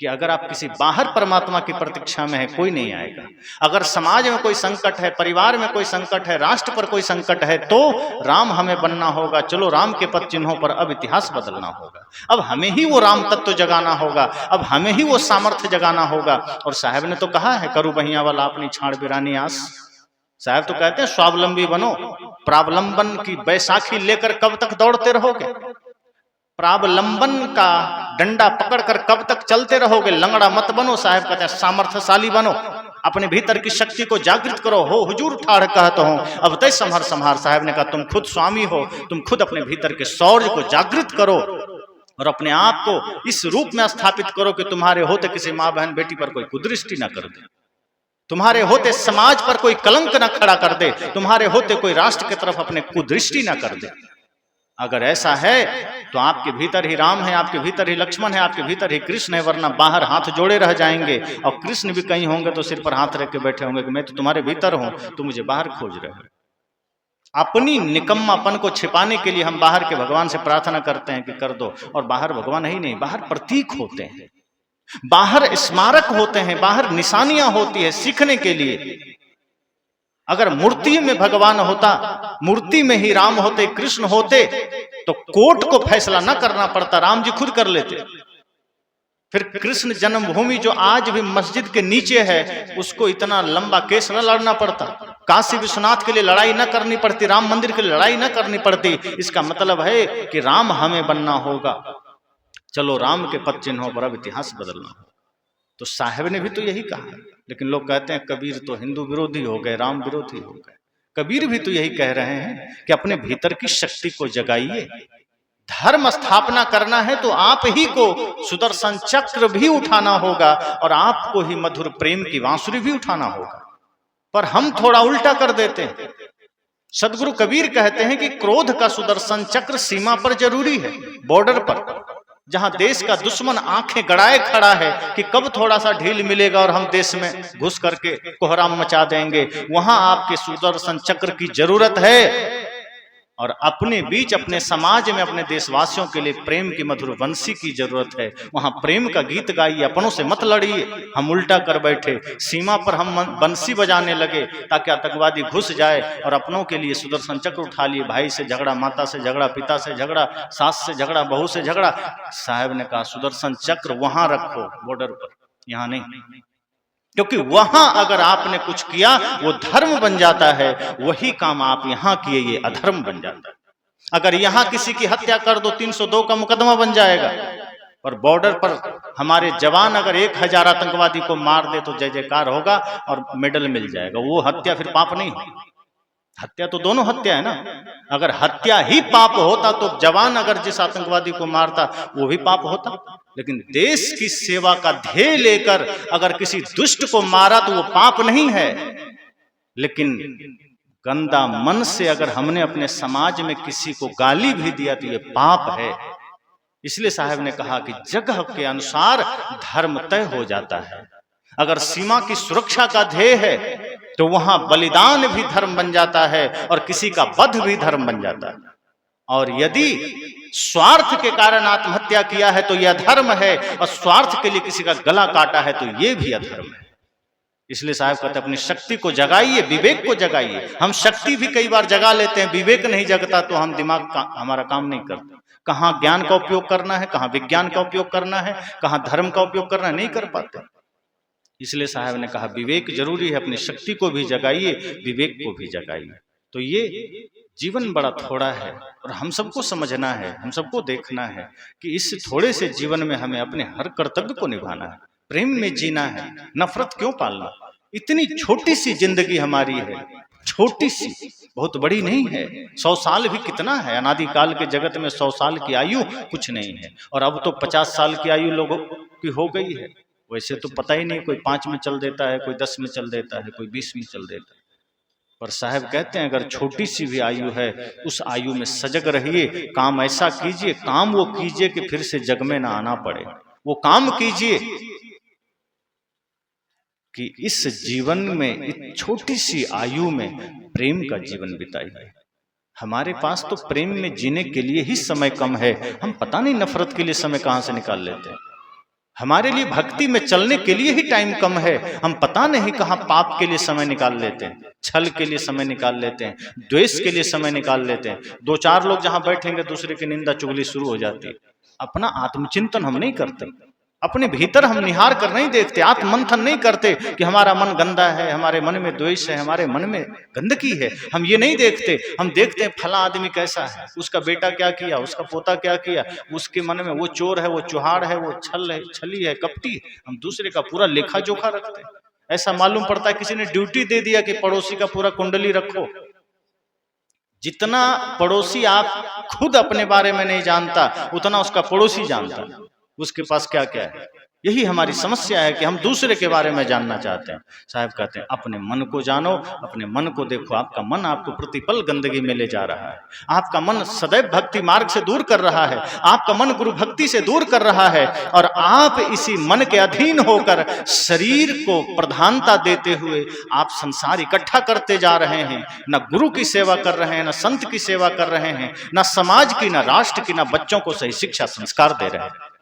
कि अगर आप किसी बाहर परमात्मा की प्रतीक्षा में है, कोई नहीं आएगा। अगर समाज में कोई संकट है, परिवार में कोई संकट है, राष्ट्र पर कोई संकट है, तो राम हमें बनना होगा। चलो राम के पद चिन्हों पर अब इतिहास बदलना होगा। अब हमें ही वो राम तत्व जगाना होगा, अब हमें ही वो सामर्थ्य जगाना होगा। और साहब ने तो कहा है, करू बहिया वाला अपनी छाड़ बिरानी आस। साहब तो कहते हैं स्वावलंबी बनो, प्रावलंबन की बैसाखी लेकर कब तक दौड़ते रहोगे? प्रावलंबन का डंडा पकड़कर कब तक चलते रहोगे? लंगड़ा मत बनो। साहब कहते हैं सामर्थ्यशाली बनो, अपने भीतर की शक्ति को जागृत करो। हो हुजूर ठाड़ कहता हूं, अब तय संहार संहार। साहब ने कहा तुम खुद स्वामी हो, तुम खुद अपने भीतर के शौर्य को जागृत करो और अपने आप को इस रूप में स्थापित करो कि तुम्हारे होते किसी माँ बहन बेटी पर कोई कुदृष्टि न कर दे, तुम्हारे होते समाज पर कोई कलंक न खड़ा कर दे, तुम्हारे होते कोई राष्ट्र की तरफ अपने कुदृष्टि न कर दे। अगर ऐसा है तो आपके भीतर ही राम है, आपके भीतर ही लक्ष्मण है, आपके भीतर ही कृष्ण है, वरना बाहर हाथ जोड़े रह जाएंगे। और कृष्ण भी कहीं होंगे तो सिर पर हाथ रख के बैठे होंगे कि मैं तो तुम्हारे भीतर हूं, तुम मुझे बाहर खोज रहे हो। अपनी निकम्मापन को छिपाने के लिए हम बाहर के भगवान से प्रार्थना करते हैं कि कर दो, और बाहर भगवान ही नहीं, बाहर प्रतीक होते हैं, बाहर स्मारक होते हैं, बाहर निशानियां होती है सीखने के लिए। अगर मूर्ति में भगवान होता, मूर्ति में ही राम होते, कृष्ण होते, तो कोर्ट को फैसला न करना पड़ता, राम जी खुद कर लेते। फिर कृष्ण जन्मभूमि जो आज भी मस्जिद के नीचे है, उसको इतना लंबा केस न लड़ना पड़ता, काशी विश्वनाथ के लिए लड़ाई न करनी पड़ती, राम मंदिर के लिए लड़ाई न करनी पड़ती। इसका मतलब है कि राम हमें बनना होगा। चलो राम के पद चिन्हों पर अब इतिहास बदलना हो। तो साहब ने भी तो यही कहा, लेकिन लोग कहते हैं कबीर तो हिंदू विरोधी हो गए, राम विरोधी हो गए। कबीर भी तो यही कह रहे हैं कि अपने भीतर की शक्ति को जगाइए। धर्म स्थापना करना है तो आप ही को सुदर्शन चक्र भी उठाना होगा और आपको ही मधुर प्रेम की बांसुरी भी उठाना होगा। पर हम थोड़ा उल्टा कर देते हैं। सदगुरु कबीर कहते हैं कि क्रोध का सुदर्शन चक्र सीमा पर जरूरी है, बॉर्डर पर, जहां देश का दुश्मन आंखें गड़ाए खड़ा है कि कब थोड़ा सा ढील मिलेगा और हम देश में घुस करके कोहराम मचा देंगे, वहां आपके सुदर्शन चक्र की जरूरत है। और अपने बीच, अपने समाज में, अपने देशवासियों के लिए प्रेम की मधुर बंसी की जरूरत है। वहां प्रेम का गीत गाइए, अपनों से मत लड़िए। हम उल्टा कर बैठे, सीमा पर हम बंसी बजाने लगे ताकि आतंकवादी घुस जाए, और अपनों के लिए सुदर्शन चक्र उठा लिए। भाई से झगड़ा, माता से झगड़ा, पिता से झगड़ा, सास से झगड़ा, बहू से झगड़ा। साहब ने कहा सुदर्शन चक्र वहां रखो बॉर्डर पर, यहां नहीं, क्योंकि वहां अगर आपने कुछ किया वो धर्म बन जाता है, वही काम आप यहां किए ये अधर्म बन जाता है। अगर यहां किसी की हत्या कर दो 302 का मुकदमा बन जाएगा, और बॉर्डर पर हमारे जवान अगर 1000 आतंकवादी को मार दे तो जय जयकार होगा और मेडल मिल जाएगा। वो हत्या फिर पाप नहीं होगी। हत्या तो दोनों हत्या है ना। अगर हत्या ही पाप होता तो जवान अगर जिस आतंकवादी को मारता वो भी पाप होता। लेकिन देश की सेवा का ध्येय लेकर अगर किसी दुष्ट को मारा तो वो पाप नहीं है। लेकिन गंदा मन से अगर हमने अपने समाज में किसी को गाली भी दिया तो ये पाप है। इसलिए साहब ने कहा कि जगह के अनुसार धर्म तय हो जाता है। अगर सीमा की सुरक्षा का ध्येय है तो वहां बलिदान भी धर्म बन जाता है और किसी का वध भी धर्म बन जाता है। और यदि स्वार्थ के कारण आत्महत्या किया है तो यह अधर्म है, और स्वार्थ के लिए किसी का गला काटा है तो यह भी अधर्म है। इसलिए साहब कहते हैं अपनी शक्ति को जगाइए, विवेक को जगाइए। हम शक्ति भी कई बार जगा लेते हैं, विवेक नहीं जगता तो हम दिमाग हमारा काम नहीं करता। कहाँ ज्ञान का उपयोग करना है, कहाँ विज्ञान का उपयोग करना है, कहाँ धर्म का उपयोग करना है, नहीं कर पाते। इसलिए साहब ने कहा विवेक जरूरी है, अपनी शक्ति को भी जगाइए, विवेक को भी जगाइए। तो ये जीवन बड़ा थोड़ा है और हम सबको समझना है, हम सबको देखना है कि इस थोड़े से जीवन में हमें अपने हर कर्तव्य को निभाना है, प्रेम में जीना है, नफरत क्यों पालना। इतनी छोटी सी जिंदगी हमारी है, छोटी सी, बहुत बड़ी नहीं है। 100 साल भी कितना है, अनादि काल के जगत में 100 साल की आयु कुछ नहीं है। और अब तो 50 साल की आयु लोगों की हो गई है। वैसे तो पता ही नहीं, कोई 5 में चल देता है, कोई 10 में चल देता है, कोई 20 में चल देता है। पर साहब कहते हैं अगर छोटी सी भी आयु है, उस आयु में सजग रहिए, काम ऐसा कीजिए, काम वो कीजिए कि फिर से जग में ना आना पड़े। वो काम कीजिए कि इस जीवन में, इस छोटी सी आयु में प्रेम का जीवन बिताइए। हमारे पास तो प्रेम में जीने के लिए ही समय कम है, हम पता नहीं नफरत के लिए समय कहां से निकाल लेते हैं। हमारे लिए भक्ति में चलने के लिए ही टाइम कम है, हम पता नहीं कहां पाप के लिए समय निकाल लेते हैं, छल के लिए समय निकाल लेते हैं, द्वेष के लिए समय निकाल लेते हैं। 2-4 लोग जहां बैठेंगे दूसरे की निंदा चुगली शुरू हो जाती है। अपना आत्मचिंतन हम नहीं करते, अपने भीतर हम निहार कर नहीं देखते, आत्ममंथन नहीं करते कि हमारा मन गंदा है, हमारे मन में द्वेष है, हमारे मन में गंदगी है। हम ये नहीं देखते, हम देखते हैं फला आदमी कैसा है, उसका बेटा क्या किया, उसका पोता क्या किया, उसके मन में वो चोर है, वो चुहाड़ है, वो छली है, कपटी है। हम दूसरे का पूरा लेखा जोखा रखते हैं। ऐसा मालूम पड़ता है किसी ने ड्यूटी दे दिया कि पड़ोसी का पूरा कुंडली रखो। जितना पड़ोसी आप खुद अपने बारे में नहीं जानता, उतना उसका पड़ोसी जानता है उसके पास क्या क्या है। यही हमारी समस्या है कि हम दूसरे के बारे में जानना चाहते हैं। साहब कहते हैं अपने मन को जानो, अपने मन को देखो। आपका मन आपको प्रतिपल गंदगी में ले जा रहा है, आपका मन सदैव भक्ति मार्ग से दूर कर रहा है, आपका मन गुरु भक्ति से दूर कर रहा है, और आप इसी मन के अधीन होकर शरीर को प्रधानता देते हुए आप संसार इकट्ठा करते जा रहे हैं। न गुरु की सेवा कर रहे हैं, न संत की सेवा कर रहे हैं, न समाज की, न राष्ट्र की, न बच्चों को सही शिक्षा संस्कार दे रहे हैं।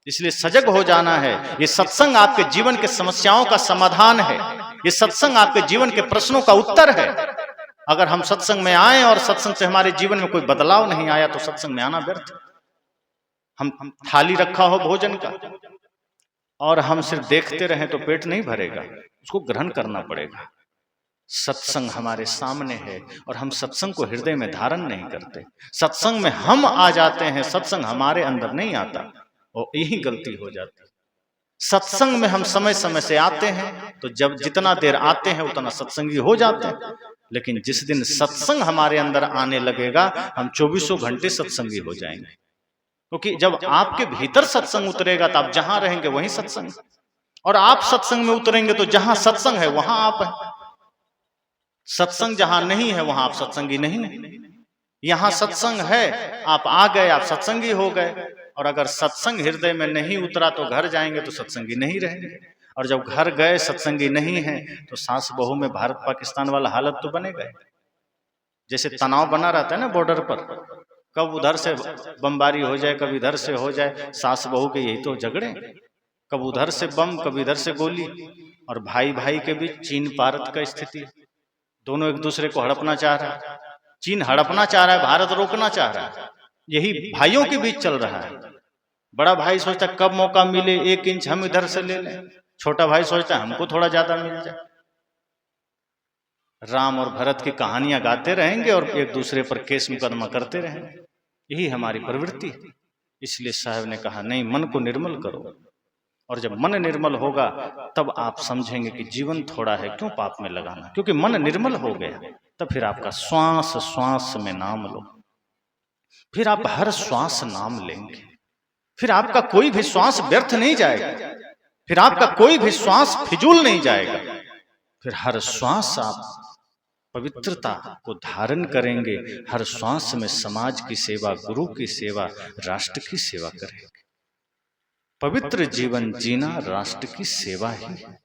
इसलिए सजग हो जाना है। ये सत्संग आपके जीवन के समस्याओं का समाधान है, ये सत्संग आपके जीवन के प्रश्नों का उत्तर है। अगर हम सत्संग में आए और सत्संग से हमारे जीवन में कोई बदलाव नहीं आया तो सत्संग में आना व्यर्थ। हम थाली रखा हो भोजन का और हम सिर्फ देखते रहें तो पेट नहीं भरेगा, उसको ग्रहण करना पड़ेगा। सत्संग हमारे सामने है और हम सत्संग को हृदय में धारण नहीं करते। सत्संग में हम आ जाते हैं, सत्संग हमारे अंदर नहीं आता, और यही गलती हो जाती है। सत्संग में हम समय समय से आते हैं तो जब जितना देर आते हैं उतना सत्संगी हो जाते हैं, लेकिन जिस दिन सत्संग हमारे अंदर आने लगेगा हम 24 घंटे सत्संगी हो जाएंगे। क्योंकि जब आपके भीतर सत्संग उतरेगा तो आप जहां रहेंगे वहीं सत्संग, और आप सत्संग में उतरेंगे तो जहां सत्संग है वहां आप हैं। सत्संग जहां नहीं है वहां आप सत्संगी नहीं है। यहां सत्संग है, आप आ गए, आप सत्संगी हो गए। और अगर सत्संग हृदय में नहीं उतरा तो घर जाएंगे तो सत्संगी नहीं रहेंगे, और जब घर गए सत्संगी नहीं है तो सास बहू में भारत पाकिस्तान वाला हालत तो बनेगा। जैसे तनाव बना रहता है ना बॉर्डर पर, कब उधर से बमबारी हो जाए, कब इधर से हो जाए, सास बहू के यही तो झगड़े, कब उधर से बम, कब इधर से गोली। और भाई भाई के बीच चीन भारत का स्थिति, दोनों एक दूसरे को हड़पना चाह रहा है। चीन हड़पना चाह रहा है, भारत रोकना चाह रहा है। यही भाइयों के बीच चल रहा है। बड़ा भाई सोचता है कब मौका मिले 1 इंच हम इधर से ले लें, छोटा भाई सोचता है हमको थोड़ा ज्यादा मिल जाए। राम और भरत की कहानियां गाते रहेंगे और एक दूसरे पर केस मुकदमा करते रहेंगे, यही हमारी प्रवृत्ति है। इसलिए साहब ने कहा नहीं, मन को निर्मल करो, और जब मन निर्मल होगा तब आप समझेंगे कि जीवन थोड़ा है, क्यों पाप में लगाना। क्योंकि मन निर्मल हो गया तब फिर आपका श्वास श्वास में नाम लो, फिर आप हर श्वास नाम लेंगे, फिर आपका कोई भी श्वास व्यर्थ नहीं जाएगा, फिर आपका कोई भी श्वास फिजूल नहीं जाएगा। फिर हर श्वास आप पवित्रता को धारण करेंगे, हर श्वास में समाज की सेवा, गुरु की सेवा, राष्ट्र की सेवा करेंगे। पवित्र जीवन जीना राष्ट्र की सेवा ही है।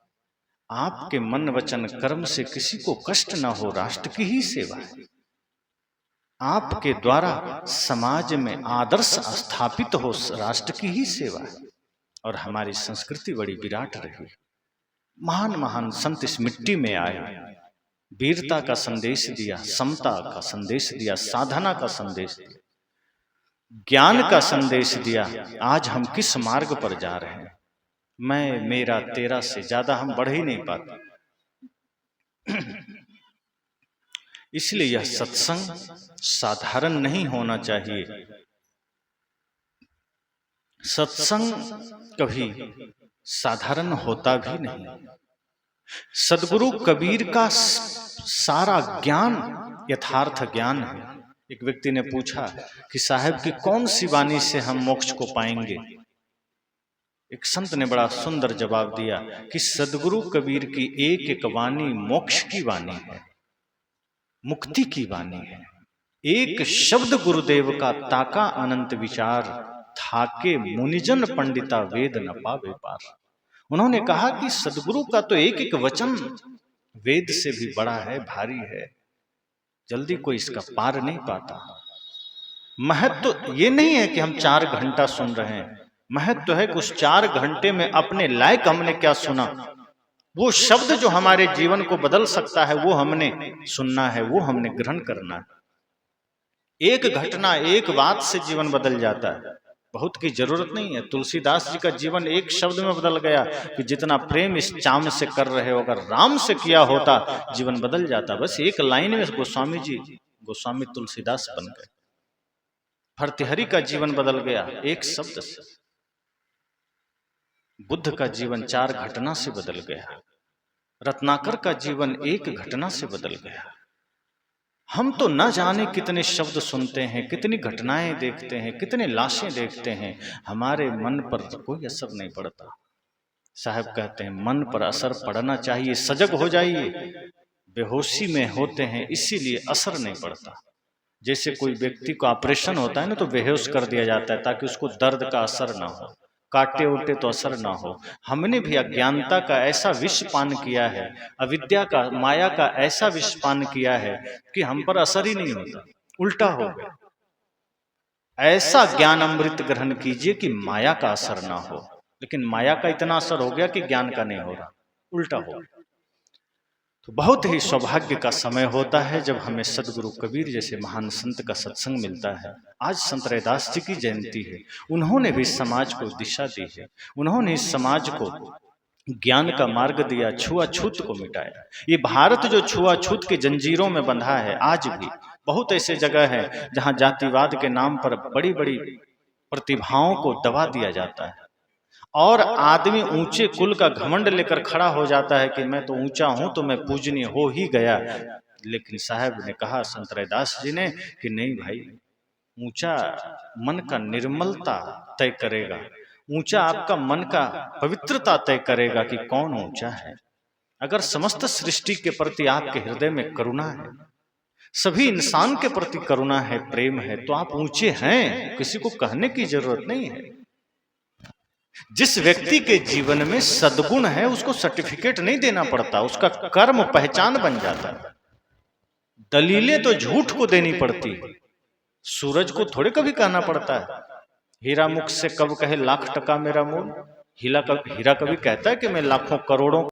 आपके मन वचन कर्म से किसी को कष्ट ना हो, राष्ट्र की ही सेवा है। आपके द्वारा समाज में आदर्श स्थापित हो, राष्ट्र की ही सेवा है। और हमारी संस्कृति बड़ी विराट रही। महान महान संत इस मिट्टी में आए, वीरता का संदेश दिया, समता का संदेश दिया, साधना का संदेश दिया, ज्ञान का संदेश दिया। आज हम किस मार्ग पर जा रहे हैं? मैं, मेरा, तेरा से ज्यादा हम बढ़ ही नहीं पाते। इसलिए यह सत्संग साधारण नहीं होना चाहिए। सत्संग कभी साधारण होता भी नहीं। सदगुरु कबीर का सारा ज्ञान यथार्थ ज्ञान है। एक व्यक्ति ने पूछा कि साहब की कौन सी वाणी से हम मोक्ष को पाएंगे? एक संत ने बड़ा सुंदर जवाब दिया कि सदगुरु कबीर की एक एक वाणी मोक्ष की वाणी है, मुक्ति की वाणी है। एक शब्द गुरुदेव का ताका अनंत विचार, थाके मुनिजन पंडिता वेद न पावे पार। उन्होंने कहा कि सदगुरु का तो एक एक वचन वेद से भी बड़ा है, भारी है, जल्दी कोई इसका पार नहीं पाता। महत्व तो ये नहीं है कि हम 4 घंटा सुन रहे हैं, महत्व तो है कि उस 4 घंटे में अपने लायक हमने क्या सुना, वो शब्द जो हमारे जीवन को बदल सकता है वो हमने सुनना है, वो हमने ग्रहण करना है। एक घटना, एक बात से जीवन बदल जाता है, बहुत की जरूरत नहीं है। तुलसीदास जी का जीवन एक शब्द में बदल गया कि जितना प्रेम इस चाम से कर रहे हो अगर राम से किया होता जीवन बदल जाता। बस एक लाइन में गोस्वामी जी, गोस्वामी तुलसीदास बन गए। भर्तृहरि का जीवन बदल गया एक शब्द से। बुद्ध का जीवन 4 घटना से बदल गया। रत्नाकर का जीवन एक घटना से बदल गया। हम तो न जाने कितने शब्द सुनते हैं, कितनी घटनाएं देखते हैं, कितने लाशें देखते हैं, हमारे मन पर कोई असर नहीं पड़ता। साहब कहते हैं मन पर असर पड़ना चाहिए, सजग हो जाइए। बेहोशी में होते हैं इसीलिए असर नहीं पड़ता। जैसे कोई व्यक्ति को ऑपरेशन होता है ना तो बेहोश कर दिया जाता है ताकि उसको दर्द का असर ना हो, काटे उटे तो असर ना हो। हमने भी अज्ञानता का ऐसा विष पान किया है, अविद्या का, माया का ऐसा विष पान किया है कि हम पर असर ही नहीं होता, उल्टा हो गया। ऐसा ज्ञान अमृत ग्रहण कीजिए कि माया का असर ना हो, लेकिन माया का इतना असर हो गया कि ज्ञान का नहीं हो रहा, उल्टा हो गया। तो बहुत ही सौभाग्य का समय होता है जब हमें सदगुरु कबीर जैसे महान संत का सत्संग मिलता है। आज संत रैदास जी की जयंती है। उन्होंने भी समाज को दिशा दी है, उन्होंने इस समाज को ज्ञान का मार्ग दिया, छुआछूत को मिटाया। ये भारत जो छुआछूत की जंजीरों में बंधा है, आज भी बहुत ऐसे जगह है जहां जातिवाद के नाम पर बड़ी बड़ी प्रतिभाओं को दबा दिया जाता है और आदमी ऊंचे कुल का घमंड लेकर खड़ा हो जाता है कि मैं तो ऊंचा हूं तो मैं पूजनीय हो ही गया। लेकिन साहब ने कहा, संत रैदास जी ने, कि नहीं भाई, ऊंचा मन का निर्मलता तय करेगा, ऊंचा आपका मन का पवित्रता तय करेगा कि कौन ऊंचा है। अगर समस्त सृष्टि के प्रति आपके हृदय में करुणा है, सभी इंसान के प्रति करुणा है, प्रेम है, तो आप ऊंचे हैं, किसी को कहने की जरूरत नहीं है। जिस व्यक्ति के जीवन में सद्गुण है उसको सर्टिफिकेट नहीं देना पड़ता, उसका कर्म पहचान बन जाता है। दलीलें तो झूठ को देनी पड़ती है, सूरज को थोड़े कभी कहना पड़ता है। हीरा मुख से कब कहे 1,00,000 टका मेरा मोल, हीरा कभी कहता है कि मैं लाखों करोड़ों